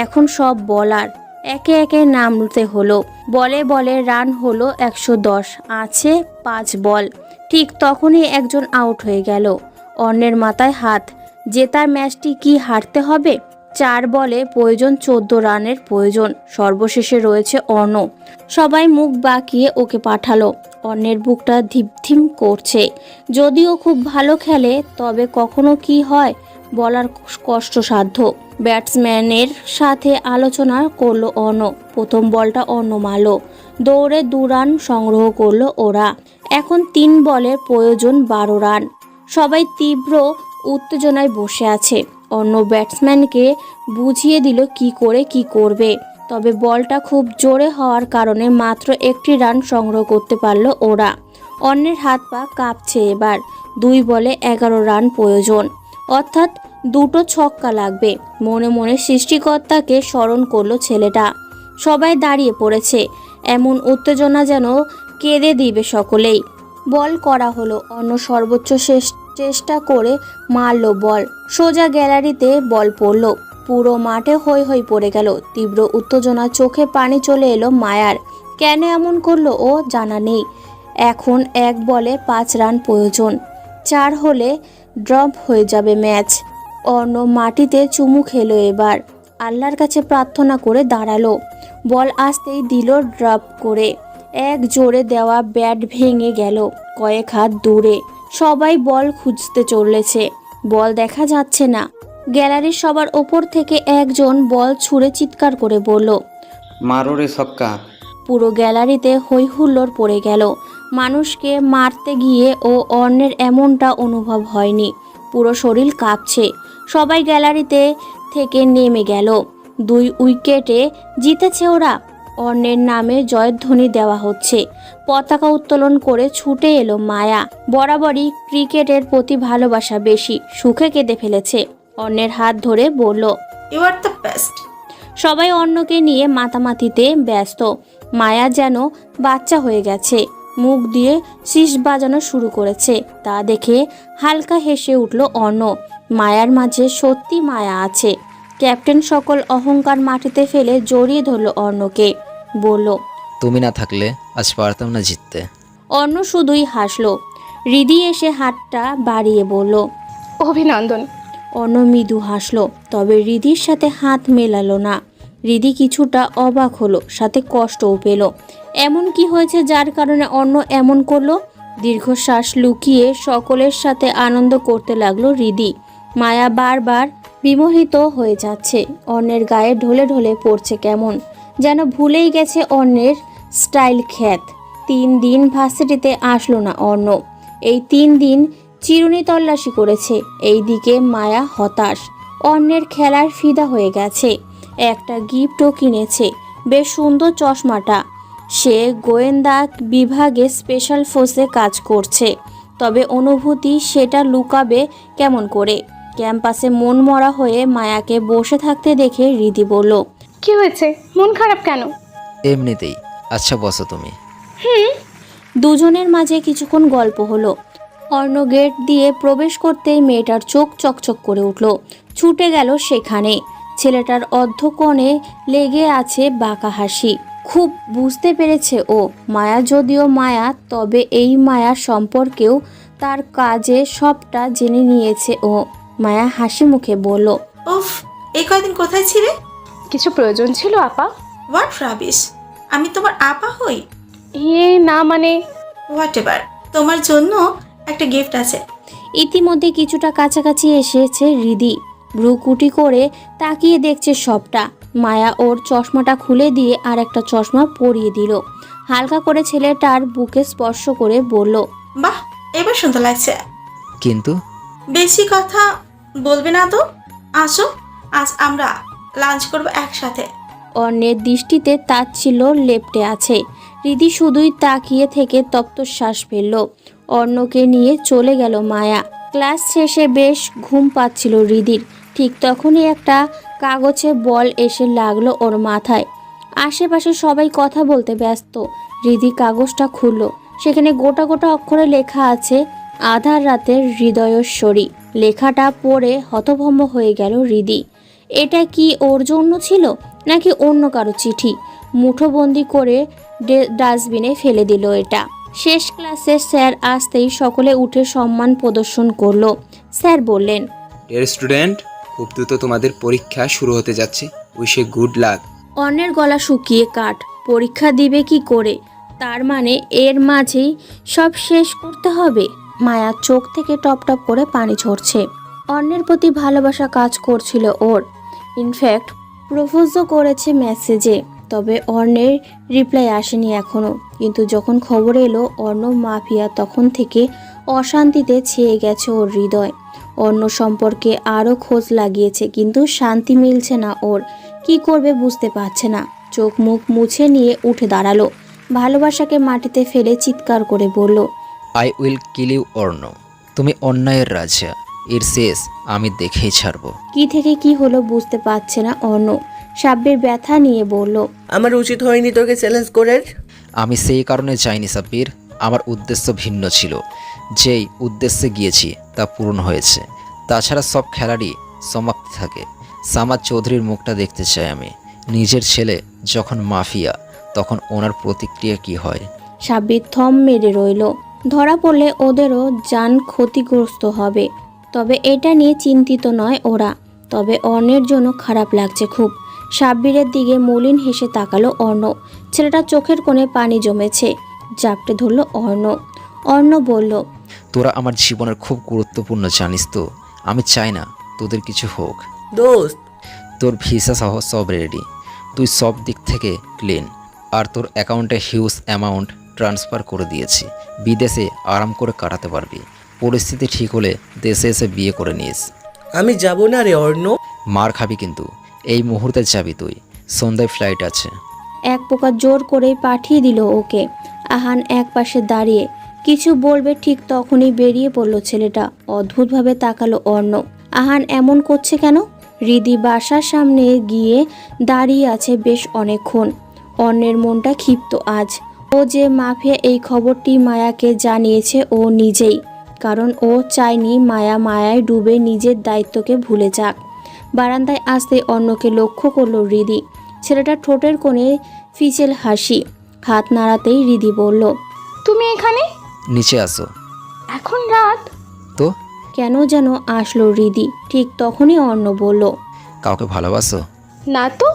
এখন সব বলার একে একে নামতে হলো। বলে বলে রান হলো 110। আছে 5 বল। ঠিক তখনই একজন আউট হয়ে গেল। অন্যের মাথায় হাত। জেতার ম্যাচটি কি হারতে হবে? 4 বলে প্রয়োজন 14 রানের প্রয়োজন। সর্বশেষে রয়েছে অর্ণ। সবাই মুখ বাঁকিয়ে ওকে পাঠালো। অন্যের বুকটা ধিপধিম করছে। যদিও খুব ভালো খেলে, তবে কখনো কি হয় বলার কষ্টসাধ্য। ব্যাটসম্যানের সাথে আলোচনা করলো অর্ণ। প্রথম বলটা অর্ণ মারল। দৌড়ে 2 রান সংগ্রহ করলো ওরা। এখন 3 বলের প্রয়োজন 12 রান। সবাই তীব্র উত্তেজনায় বসে আছে। অন্য ব্যাটসম্যানকে বুঝিয়ে দিল কি করে কি করবে। তবে বলটা খুব জোরে হওয়ার কারণে মাত্র একটি রান সংগ্রহ করতে পারল ওরা। অন্যের হাত পা কাঁপছে এবার। 2 বলে 11 রান প্রয়োজন, অর্থাৎ 2টো ছক্কা লাগবে। মনে মনে সৃষ্টিকর্তাকে স্মরণ করলো ছেলেটা। সবাই দাঁড়িয়ে পড়েছে, এমন উত্তেজনা যেন কেঁদে দিবে সকলেই। বল করা হলো, অন্য সর্বোচ্চ চেষ্টা করে মারল বল। সোজা গ্যালারিতে বল পড়ল। পুরো মাঠে হৈ হৈ পড়ে গেল। তীব্র উত্তেজনা, চোখে পানি চলে এলো মায়ার। কেন এমন করলো ও জানা নেই। এখন 1 বলে 5 রান প্রয়োজন, 4 হলে ড্রপ হয়ে যাবে ম্যাচ। অর্ণ মাটিতে চুমু খেলো এবার, আল্লাহর কাছে প্রার্থনা করে দাঁড়ালো। বল আসতেই দিল ড্রপ করে। এক জোরে দেওয়া ব্যাট ভেঙে গেল কয়েক হাত দূরে। সবাই বল খুঁজতে চলেছে, বল দেখা যাচ্ছে না। গ্যালারির সবার ওপর থেকে একজন বল ছুঁড়ে চিৎকার করে বলল, মারো রে ছক্কা। পুরো গ্যালারিতে হৈ হুল্লোড় পড়ে গেল। মানুষকে মারতে গিয়ে ও অন্যের এমনটা অনুভব হয়নি। পুরো শরীর কাঁপছে। সবাই গ্যালারিতে থেকে নেমে গেল। 2 উইকেটে জিতেছে ওরা। অন্যের নামে জয়ধ্বনি দেওয়া হচ্ছে। পতাকা উত্তোলন করে ছুটে এলো মায়া। বরাবরই ক্রিকেটের প্রতি ভালোবাসা বেশি, সুখে কেঁদে ফেলেছে। অন্যের হাত ধরে বলল, ইউ আর দ্য বেস্ট। সবাই অন্যকে নিয়ে মাতামাতিতে ব্যস্ত। মায়া যেন বাচ্চা হয়ে গেছে, মুখ দিয়ে শীষ বাজানো শুরু করেছে। তা দেখে হালকা হেসে উঠল অর্ণ। মায়ার মাঝে সত্যি মায়া আছে। ক্যাপ্টেন সকল অহংকার মাটিতে ফেলে জড়িয়ে ধরল অর্ণকে, বলল, তুমি না থাকলে আজ পারতাম না জিততে। অর্ণ শুধুই হাসলো। হৃদি এসে হাতটা বাড়িয়ে বলল, অভিনন্দন। অর্ণ মৃদু হাসলো, তবে হৃদির সাথে হাত মেলালো না। হৃদি কিছুটা অবাক হলো, সাথে কষ্টও পেল। এমন কি হয়েছে যার কারণে অর্ণ এমন করলো? দীর্ঘশ্বাস লুকিয়ে সকলের সাথে আনন্দ করতে লাগলো হৃদি। মায়া বারবার বিমোহিত হয়ে যাচ্ছে। অন্যের গায়ে ঢলে ঢলে পড়ছে কেমন যেন ভুলেই গেছে অন্যের স্টাইল খ্যাত। 3 দিন ভার্সিটিতে আসলো না অর্ণ। এই 3 দিন চিরুনি তল্লাশি করেছে। এইদিকে মায়া হতাশ, অন্যের খেলার ফিদা হয়ে গেছে। একটা গিফটও কিনেছে, বেশ সুন্দর চশমাটা। সে গোয়েন্দা বিভাগে স্পেশাল ফোর্সে কাজ করছে, তবে অনুভূতি সেটা লুকাবে কেমন করে। ক্যাম্পাসে মন মরা হয়ে মায়াকে বসে থাকতে দেখে হৃদি বলল, কি হয়েছে, মন খারাপ কেন? এমনিতেই। আচ্ছা বসো তুমি। দুজনের মাঝে কিছুক্ষণ গল্প হলো। অর্ণ গেট দিয়ে প্রবেশ করতেই মেয়েটার চোখ চকচক করে উঠল। ছুটে গেল সেখানে। ছেলেটার অর্ধকোণে লেগে আছে বাঁকা হাসি। খুব বুঝতে পেরেছে ও মায়া, যদিও মায়া, তবে এই মায়া সম্পর্কেও তার কাজে সবটা জেনে নিয়েছে ও। মায়া হাসি মুখে বলল, উফ, এই কয়দিন কোথায় ছিলে? কিছু প্রয়োজন ছিল আপা? হোয়াট রাবিশ, আমি তোমার আপা হই? না মানে হোয়াট এভার, তোমার জন্য একটা গিফট আছে। ইতিমধ্যে কিছুটা কাছাকাছি এসেছে হৃদি। ভ্রুকুটি করে তাকিয়ে দেখছে সবটা। মায়া ওর চশমাটা খুলে দিয়ে আর একটা চশমা পরিয়ে দিল। হালকা করে ছেলেটার বুকে স্পর্শ করে বলল, বাহ, এবার সুন্দর লাগছে। কিন্তু বেশি কথা বলবে না তো। আসো, আজ আমরা লাঞ্চ করব একসাথে। অন্যের দৃষ্টিতে তাচ্ছিল্য লেপ্টে আছে। হৃদি শুধুই তাকিয়ে থেকে তপ্ত শ্বাস ফেলল। অর্ণকে নিয়ে চলে গেল মায়া। ক্লাস শেষে বেশ ঘুম পাচ্ছিল হৃদির। ঠিক তখনই একটা কাগজে বল এসে লাগলো ওর মাথায়। আশেপাশে সবাই কথা বলতে ব্যস্ত। হৃদি কাগজটা খুলল। সেখানে গোটা গোটা অক্ষরে লেখা আছে, আধার রাতের হৃদয়শ্বরী। লেখাটা পড়ে হতভম্ব হয়ে গেল হৃদি। এটা কি ওর জন্য ছিল নাকি অন্য কারো চিঠি? মুঠোবন্দি করে ডাস্টবিনে ফেলে দিল এটা। শেষ ক্লাসে স্যার আসতেই সকলে উঠে সম্মান প্রদর্শন করলো। স্যার বললেন, ডিয়ার স্টুডেন্ট, খুব দ্রুত তোমাদের পরীক্ষা শুরু হতে যাচ্ছে। উইশে গুড লাক। অন্যের গলা শুকিয়ে কাঠ। পরীক্ষা দিবে কি করে? তার মানে এর মাঝেই সব শেষ করতে হবে? মায়ার চোখ থেকে টপ টপ করে পানি ঝরছে। অন্যের প্রতি ভালোবাসা কাজ করছিল ওর। ইনফ্যাক্ট প্রপোজও করেছে মেসেজে, তবে অর্ণের রিপ্লাই আসেনি এখনও। কিন্তু যখন খবর এলো অর্ণ মাফিয়া, তখন থেকে অশান্তিতে ছেয়ে গেছে ওর হৃদয়। অন্য সম্পর্কে আরও খোঁজ লাগিয়েছে, কিন্তু শান্তি মিলছে না ওর। কি করবে বুঝতে পারছে না। চোখ মুখ মুছে নিয়ে উঠে দাঁড়ালো, ভালোবাসাকে মাটিতে ফেলে চিৎকার করে বলল, I will kill you Arna. তুমি অন্যায়ের রাজা, এর শেষ আমি দেখেই ছাড়বো। কি থেকে কি হলো বুঝতে পারছে না অর্ণ। সাব্বির ব্যথা নিয়ে বলল, আমার উচিত হয়নি তোকে চ্যালেঞ্জ করার। আমি সেই কারণে যাইনি সাব্বির, আমার উদ্দেশ্য ভিন্ন ছিল। যেই উদ্দেশ্যে গিয়েছি তা পূরণ হয়েছে। তাছাড়া সব খেলারই সমাপ্তি থাকে। সামাদ চৌধুরীর মুখটা দেখতে চাই আমি। নিজের ছেলে যখন মাফিয়া, তখন ওনার প্রতিক্রিয়া কি হয়। সাব্বির থম মেরে রইল। ধরা পড়লে ওদেরও যান ক্ষতিগ্রস্ত হবে, তবে এটা নিয়ে চিন্তিত নয় ওরা। তবে অর্ণের জন্য খারাপ লাগছে খুব। সাব্বিরের দিকে মলিন হেসে তাকালো অর্ণ। ছেলেটা চোখের কোণে পানি জমেছে, জাপটে ধরল অর্ণ। অর্ণ বলল, তোরা আমার জীবনের খুব গুরুত্বপূর্ণ জানিস তো। আমি চাই না তোদের কিছু হোক। দোস্ত, তোর ভিসা সহ সব রেডি, তুই সব দিক থেকে ক্লিন। আর তোর অ্যাকাউন্টে হিউজ অ্যামাউন্ট ট্রান্সফার করে দিয়েছি। বিদেশে আরাম করে কাটাতে পারবি। পরিস্থিতি ঠিক হলে দেশে এসে বিয়ে করে নিস। আমি যাব না রে অর্ণ। মার খাবি কিন্তু। এই মুহূর্তে যাবি তুই, সন্ধ্যায় ফ্লাইট আছে। এক প্রকার জোর করেই পাঠিয়ে দিল ওকে। আহান এক পাশে দাঁড়িয়ে কিছু বলবে ঠিক তখনই বেরিয়ে পড়ল ছেলেটা। অদ্ভুতভাবে তাকালো অর্ণ। আহান এমন করছে কেন? হৃদি বাসার সামনে গিয়ে দাঁড়িয়ে আছে বেশ অনেকক্ষণ। অর্ণের মনটা ক্ষিপ্ত আজ। ও যে মাফিয়া এই খবরটি মায়াকে জানিয়েছে ও নিজেই, কারণ ও চায়নি মায়ায় ডুবে নিজের দায়িত্বকে ভুলে যাক। বারান্দায় আসতে অর্ণকে লক্ষ্য করলো হৃদি। ছেলেটা ঠোঁটের কোণে ফিচেল হাসি। হাত নাড়াতেই হৃদি বলল, তুমি এখানে? নিচে আসো। এখন রাত। তো কেন যেন আসলো হৃদি। ঠিক তখনই অর্ণ বলল, কাউকে ভালোবাসো? না তো।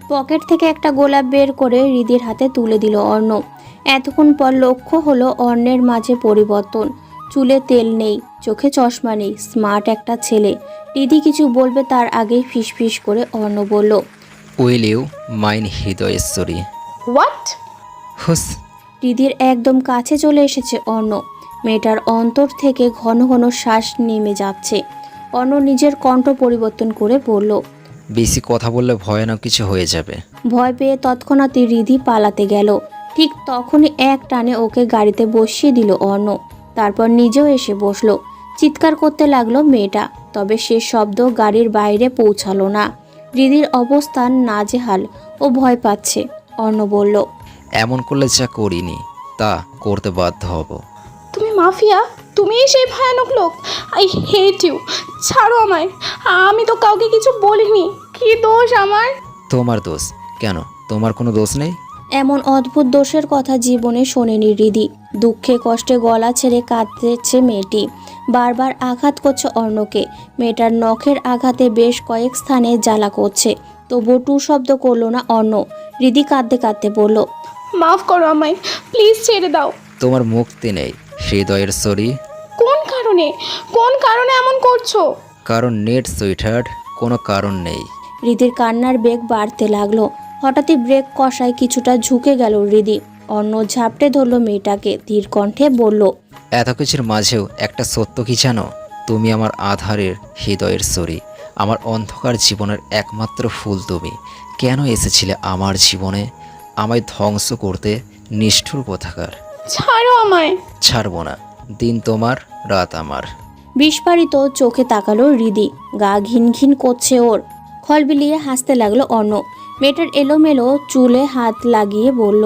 পকেট থেকে একটা গোলাপ বের করে হৃদির হাতে তুলে দিল অর্ণ। এতক্ষণ পর লক্ষ্য হলো অর্ণের মাঝে পরিবর্তন। চুলে তেল নেই, চোখে চশমা নেই, স্মার্ট একটা ছেলে। হৃদি কিছু বলবে তার আগেই ফিসফিস করে অর্ণ বলল, উইল ইউ মাইন হৃদয়েশ্বরী? হোয়াট? হুস। হৃদির একদম কাছে চলে এসেছে অর্ণ। মেয়েটার অন্তর থেকে ঘন ঘন শ্বাস নেমে যাচ্ছে। অর্ণ নিজের কণ্ঠ পরিবর্তন করে বলল, বেশি কথা বললে ভয়ানক কিছু হয়ে যাবে। ভয় পেয়ে তৎক্ষণাৎ হৃদি পালাতে গেল। ঠিক তখনই এক টানে ওকে গাড়িতে বসিয়ে দিল অর্ণ। তারপর নিজেও এসে বসলো। চিৎকার করতে লাগলো মেয়েটা, তবে সে শব্দ গাড়ির বাইরে পৌঁছালো না। হৃদির অবস্থান নাজেহাল, ও ভয় পাচ্ছে। অর্ণ বলল, এমন করলে যা করিনি তা করতে বাধ্য হব। তুমি মাফিয়া? তুমিই সেই ভয়ানক লোক? I hate you. ছাড়ো আমায়। আমি তো কাউকে কিছু বলিনি। কি দোষ আমার? তোমার দোষ কেন? তোমার কোনো দোষ নেই। এমন অদ্ভুত দোষের কথা জীবনে শোনেনি হৃদি। দুঃখে কষ্টে গলা ছেড়ে কাঁদতেছে মেয়েটি। বারবার আঘাত করছে অর্ণকে। মেয়েটার নখের আঘাতে বেশ কয়েক স্থানে জ্বালা করছে, তবুও টু শব্দ করলো না অর্ণ। হৃদি কাঁদতে কাঁদতে বলল, মাফ করো আমায়, প্লিজ ছেড়ে দাও। তোমার মুক্তি নেই হৃদয়ের সরি। কোন কারণে? কোন কারণে এমন করছো? কারণ নেট সুইটহার্ট, কোনো কারণ নেই। হৃদির কান্নার বেগ বাড়তে লাগলো। হঠাৎই ব্রেক কষায় কিছুটা ঝুঁকে গেল হৃদি। অর্ণ ঝাপটে ধরল মেয়েটাকে, ধীর কণ্ঠে বলল, এত কিছুর মাঝেও একটা সত্য কি জানো? তুমি আমার আধারের হৃদয়ের সরি, আমার অন্ধকার জীবনের একমাত্র ফুল তুমি। কেন এসেছিলে আমার জীবনে আমায় ধ্বংস করতে? নিষ্ঠুর কোথাকার। ছাড়ো আমায়। ছাড়বো না। দিন তোমার, রাত আমার। বিস্ফারিত চোখে তাকালো হৃদি। গা ঘিন ঘিন করছে ওর। খল বিলিয়ে হাসতে লাগলো অর্ণ। মেয়েটার এলোমেলো চুলে হাত লাগিয়ে বলল,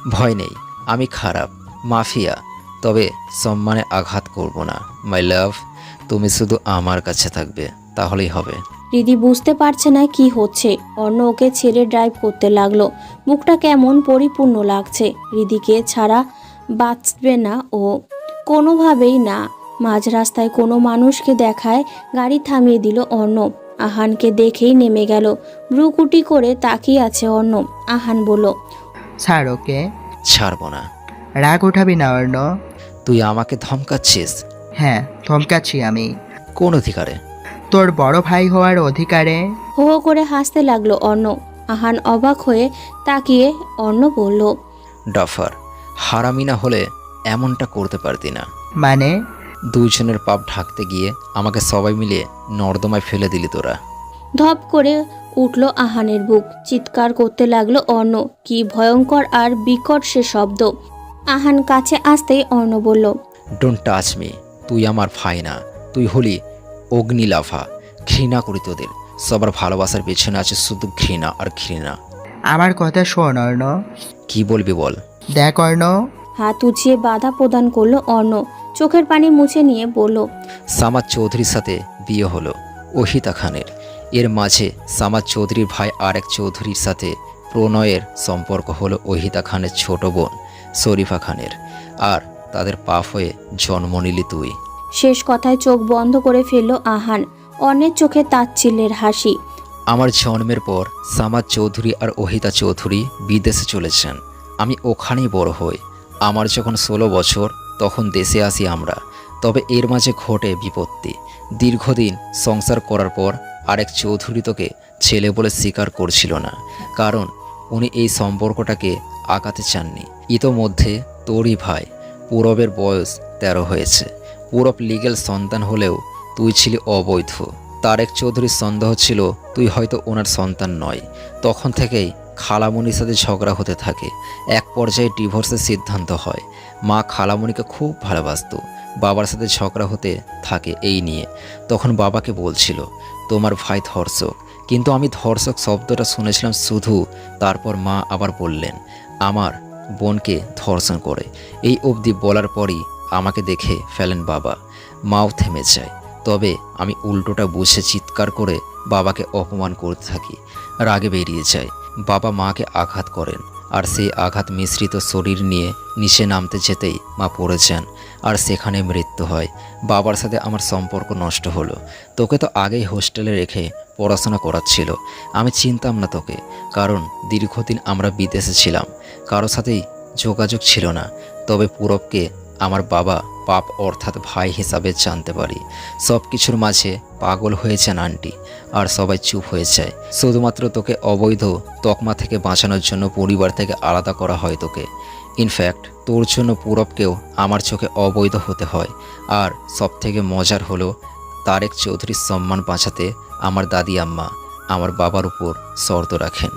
ভয় নেই, আমি খারাপ মাফিয়া, তবে সম্মানে আঘাত করব না। মাই লাভ, তুমি শুধু আমার কাছে থাকবে, তাহলেই হবে। হৃদি বুঝতে পারছে না কি হচ্ছে। অর্ণ ওকে ছেড়ে ড্রাইভ করতে লাগলো। মুখটা কেমন পরিপূর্ণ লাগছে। হৃদিকে ছাড়া বাঁচবে না ও, কোনোভাবেই না। মাঝ রাস্তায় কোনো মানুষকে দেখায় গাড়ি থামিয়ে দিল অর্ণ। আহানকে দেখেই নেমে গেল। ভ্রুকুটি করে তাকিয়ে আছে অর্ণ। আহান বলল, ছাড় ওকে। ছাড়বো না। রাগ উঠাবি না অর্ণ। তুই আমাকে ধমকাচ্ছিস? হ্যাঁ, ধমকাচ্ছি আমি। কোন অধিকারে? তোর বড় ভাই হওয়ার অধিকারে। হো হো করে হাসতে লাগলো অর্ণ। আহান অবাক হয়ে তাকিয়ে অর্ণ বলল, ডফার, হারামি না হলে এমনটা করতে পারতি না। মানে? দুইজনের পাপ ঢাকতে গিয়ে আমাকে সবাই মিলে নর্দমায় ফেলে দিলি তোরা। ধপ করে উঠল আহানের বুক। চিৎকার করতে লাগলো অর্ণ। কি ভয়ঙ্কর আর বিকট সে শব্দ। আহান কাছে আসতেই অর্ণ বলল, ডোন্ট টাচ মি। তুই আমার ফাইনা, তুই হলি অগ্নিলাভা। ঘৃণা করি তোদের সবার ভালোবাসার পেছনে আছে শুধু ঘৃণা আর ঘৃণা। আমার কথা শোন অর্ণ। কি বলবি বল। দেখ অর্ণ। হাত উঁচিয়ে বাধা প্রদান করলো অর্ণ। চোখের পানি মুছে নিয়ে বলল, সামাদ চৌধুরীর সাথে বিয়ে হলো ওহিতা খানের। এর মাঝে সামাদ চৌধুরীর ভাই আর এক চৌধুরীর সাথে প্রণয়ের সম্পর্ক হলো ওহিতা খানের ছোট বোন শরীফা খানের। আর তাদের পাপ হয়ে জন্ম নিলি তুই। শেষ কথায় চোখ বন্ধ করে ফেলল আহান। অন্যের চোখে তাচ্ছিল্যের হাসি। আমার জন্মের পর সামাদ চৌধুরী আর ওহিতা চৌধুরী বিদেশে চলেছেন। আমি ওখানেই বড় হই। আমার যখন 16 বছর তখন দেশে আসি আমরা। তবে এর মাঝে ঘটে বিপত্তি। দীর্ঘদিন সংসার করার পর আরেক চৌধুরী তোকে ছেলে বলে স্বীকার করছিল না, কারণ উনি এই সম্পর্কটাকে আগাতে চাননি। ইতোমধ্যে তোরই ভাই পূরবের বয়স 13 হয়েছে। পূরব লিগ্যাল সন্তান হলেও তুই ছিলি অবৈধ। তারেক চৌধুরীর সন্দেহ ছিল তুই হয়তো ওনার সন্তান নয়। তখন থেকেই খালামণির সাথে ঝগড়া হতে থাকে। এক পর্যায়ে ডিভোর্সের সিদ্ধান্ত হয়। মা খালামণিকে খুব ভালোবাসত। বাবার সাথে ঝগড়া হতে থাকে এই নিয়ে। তখন বাবাকে বলছিল তোমার ভাই ধর্ষক, কিন্তু আমি ধর্ষক শব্দটা শুনেছিলাম শুধু। তারপর মা আবার বললেন আমার বোনকে ধর্ষণ করে। এই অবধি বলার পরই আমাকে দেখে ফেলেন বাবা। মাও থেমে যায়। তবে আমি উল্টোটা বুঝে চিৎকার করে বাবাকে অপমান করতে থাকি। রাগে বেরিয়ে যায়। বাবা মাকে আঘাত করেন, আর সেই আঘাত মিশ্রিত শরীর নিয়ে নিচে নামতে যেতেই মা পড়ে যান, আর সেখানে মৃত্যু হয়। বাবার সাথে আমার সম্পর্ক নষ্ট হলো। তোকে তো আগেই হোস্টেলে রেখে পড়াশোনা করাচ্ছিল। আমি চিনতাম না তোকে, কারণ দীর্ঘদিন আমরা বিদেশে ছিলাম। কারো সাথেই যোগাযোগ ছিল না। তবে পূরবকে আমার বাবা পাপ অর্থাৎ ভাই হিসাবে জানতে পারি। সব কিছুর মাঝে পাগল হয়ে যান আন্টি, আর সবাই চুপ হয়ে যায়। শুধুমাত্র তোকে অবৈধ তকমা থেকে বাঁচানোর জন্য পরিবার থেকে আলাদা করা হয় তোকে। ইনফ্যাক্ট তোর জন্য পূরবকেও আমার চোখে অবৈধ হতে হয়। আর সবথেকে মজার হলো তারেক চৌধুরীর সম্মান বাঁচাতে আমার দাদি আম্মা আমার বাবার উপর শর্ত রাখেন,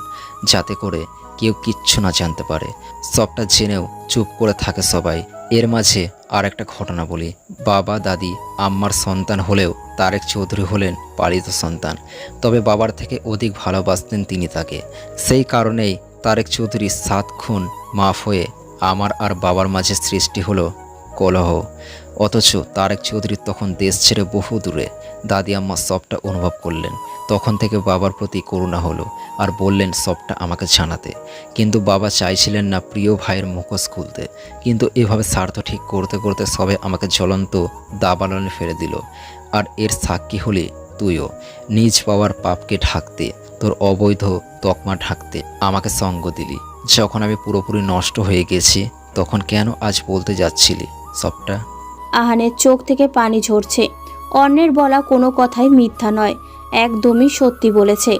যাতে করে কেউ কিচ্ছু না জানতে পারে। সবটা জেনেও চুপ করে থাকে সবাই। এর মাঝে আর একটা ঘটনা বলি। বাবা দাদি আম্মার সন্তান হলেও তারেক চৌধুরী হলেন পালিত সন্তান। তবে বাবার থেকে অধিক ভালোবাসতেন তিনি তাকে। সেই কারণেই তারেক চৌধুরী 7 খুন মাফ হয়ে আমার আর বাবার মাঝে সৃষ্টি হলো কলহ। অথচ তারেক চৌধুরী তখন দেশ ছেড়ে বহু দূরে। দাদি আম্মা সবটা অনুভব করলেন। তখন থেকে বাবার প্রতি করুণা হলো, আর বললেন সবটা আমাকে জানাতে। কিন্তু বাবা চাইছিলেন না প্রিয় ভাইয়ের মুখোশ খুলতে। কিন্তু এভাবে স্বার্থ ঠিক করতে করতে সবে আমাকে জ্বলন্ত দাবানলে ফেলে দিল। আর এর সাক্ষী হলে তুইও। নিজ বাবার পাপকে ঢাকতে, তোর অবৈধ তকমা ঢাকতে আমাকে সঙ্গ দিলি। যখন আমি পুরোপুরি নষ্ট হয়ে গেছি, তখন কেন আজ বলতে যাচ্ছিলি সবটা? আহানের চোখ থেকে পানি ঝরছে। অর্ণের বলা কোনো কথাই মিথ্যা নয়, একদমই সত্যি বলেছে।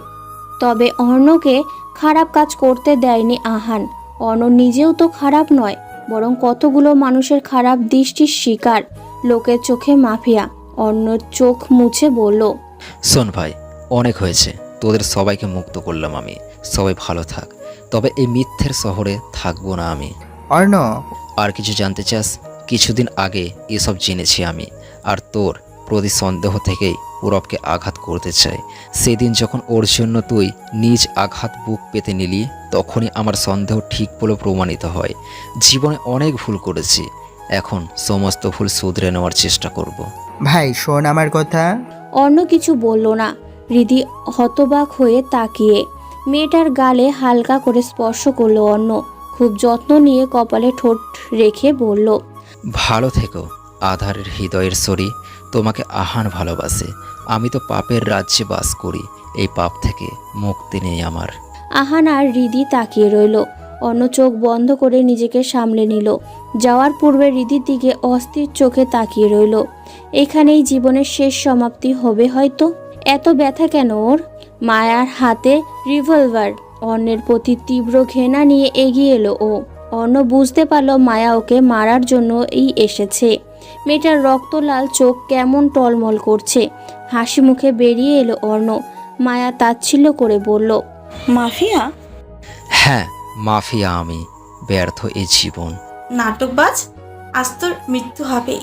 তবে অর্ণকে খারাপ কাজ করতে দেয়নি আহান। অর্ণ নিজেও তো খারাপ নয়, বরং কতগুলো মানুষের খারাপ দৃষ্টির শিকার। লোকের চোখে মাফিয়া। অর্ণর চোখ মুছে বলল, শোন ভাই, অনেক হয়েছে। তোদের সবাইকে মুক্ত করলাম আমি। সবাই ভালো থাক। তবে এই মিথ্যের শহরে থাকবো না আমি। অর্ণ, আর কিছু জানতে চাস? কিছুদিন আগে এসব জেনেছি আমি। আর তোর প্রতি সন্দেহ থেকেই পূরবকে আঘাত করতে চাই। সেদিন যখন ওর জন্য তুই নিজ আঘাত বুক পেতে নিলি, তখনই আমার সন্দেহ ঠিক বলে প্রমাণিত হয়। জীবনে অনেক ভুল করেছি। এখন সমস্ত ভুল শুধরে নেওয়ার চেষ্টা করব। ভাই শোন আমার কথা। অর্ণ কিছু বলল না। হৃদি হতবাক হয়ে তাকিয়ে মেয়েটার গালে হালকা করে স্পর্শ করলো অর্ণ। খুব যত্ন নিয়ে কপালে ঠোঁট রেখে বলল, ভালো থেকো আধারের হৃদয়ের সরি। তোমাকে আহান ভালোবাসে। আমি তো পাপের রাজ্যে বাস করি। এই পাপ থেকে মুক্তি নেই আমার। আহান আর হৃদি তাকিয়ে রইল। অন্য চোখ বন্ধ করে নিজেকে সামলে নিল। যাওয়ার পূর্বে হৃদির দিকে অস্থির চোখে তাকিয়ে রইল। এখানেই জীবনের শেষ সমাপ্তি হবে হয়তো। এত ব্যথা কেন ওর? মায়ার হাতে রিভলভার। অন্যের প্রতি তীব্র ঘৃণা নিয়ে এগিয়ে এলো ও। অর্ণ বুঝতে পারল মায়া ওকে মারার জন্যই এসেছে। মেয়েটার রক্তলাল চোখ কেমন টলমল করছে। হাসি মুখে বেরিয়ে এলো অর্ণ। মায়া তাচ্ছিল্য করে বলল, মাফিয়া? হ্যাঁ, মাফিয়া আমি, ব্যর্থ এই জীবন। নাটকবাজ, আজ তোর মৃত্যু হবেই।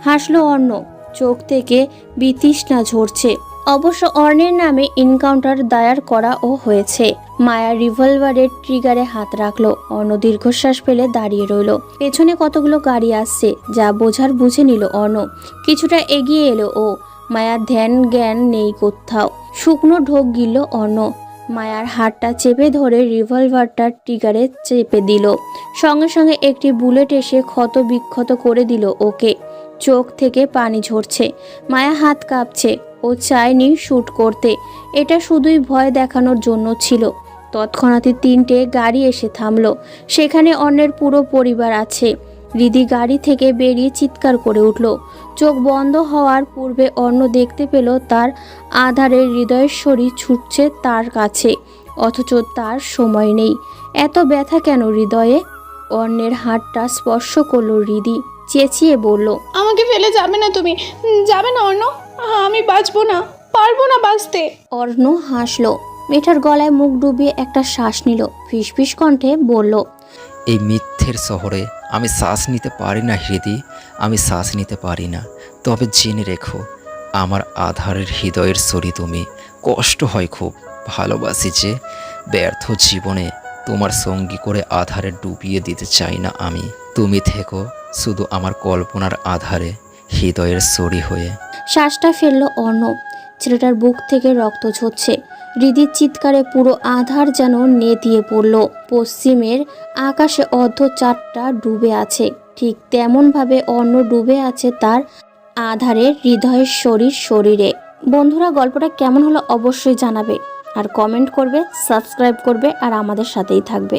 হাসলো অর্ণ, চোখ থেকে বিতৃষ্ণা ঝরছে। অবশ্য অর্ণের নামে এনকাউন্টার দায়ের করা ও হয়েছে। মায়া রিভলভারের ট্রিগারে হাত রাখলো। অর্ণ দীর্ঘশ্বাস ফেলে দাঁড়িয়ে রইল। পেছনে কতগুলো গাড়ি আসছে, যা বোঝার বুঝে নিল অর্ণ। কিছুটা এগিয়ে এলো ও। মায়ার ধ্যান জ্ঞান নেই কোথাও। শুকনো ঢোক গিলল অর্ণ। মায়ার হাতটা চেপে ধরে রিভলভারটা ট্রিগারে চেপে দিল। সঙ্গে সঙ্গে একটি বুলেট এসে ক্ষত বিক্ষত করে দিল ওকে। চোখ থেকে পানি ঝরছে। মায়া হাত কাঁপছে। ও চায়নি শ্যুট করতে, এটা শুধুই ভয় দেখানোর জন্য ছিল। তৎক্ষণাৎ 3টে গাড়ি এসে থামলো। সেখানে অন্যের পুরো পরিবার আছে। রিদি গাড়ি থেকে বেরিয়ে চিৎকার করে উঠল। চোখ বন্ধ হওয়ার পূর্বে অন্য দেখতে পেল তার আধারের হৃদয়েশ্বরী ছুটছে তার কাছে, অথচ তার সময় নেই। এত ব্যথা কেন হৃদয়ে? অন্যের হাতটা স্পর্শ করলো হৃদি, চেঁচিয়ে বলল, আমাকে ফেলে যাবে না তুমি, যাবে না অর্ণ, আমি বাঁচবো না, পারবো না বাঁচতে। অর্ণ হাসলো। মেয়েটার গলায় মুখ ডুবিয়ে একটা শ্বাস নিল। ফিসফিস কণ্ঠে বলল, এই মিথ্যের শহরে আমি শ্বাস নিতে পারি না হৃদি, আমি শ্বাস নিতে পারি না। তবে জেনে রেখো, আমার আধারের হৃদয়ের সরি তুমি। কষ্ট হয় খুব, ভালোবাসি যে। ব্যর্থ জীবনে তোমার সঙ্গী করে আধারে ডুবিয়ে দিতে চাই না আমি। তুমি থেকো শুধু আমার কল্পনার আধারে, হৃদয়ের সরি হয়ে। শ্বাসটা ফেললো অর্ণ। ছেলেটার বুক থেকে রক্ত ঝরছে। হৃদির চিৎকারে পুরো আধার যেন নেতিয়ে পড়ল। পশ্চিমের আকাশে অর্ধচাঁদটা ডুবে আছে, ঠিক তেমনভাবে অর্ণ ডুবে আছে তার আধারের হৃদয়ের শরীরে। বন্ধুরা, গল্পটা কেমন হলো অবশ্যই জানাবে, আর কমেন্ট করবে, সাবস্ক্রাইব করবে, আর আমাদের সাথেই থাকবে।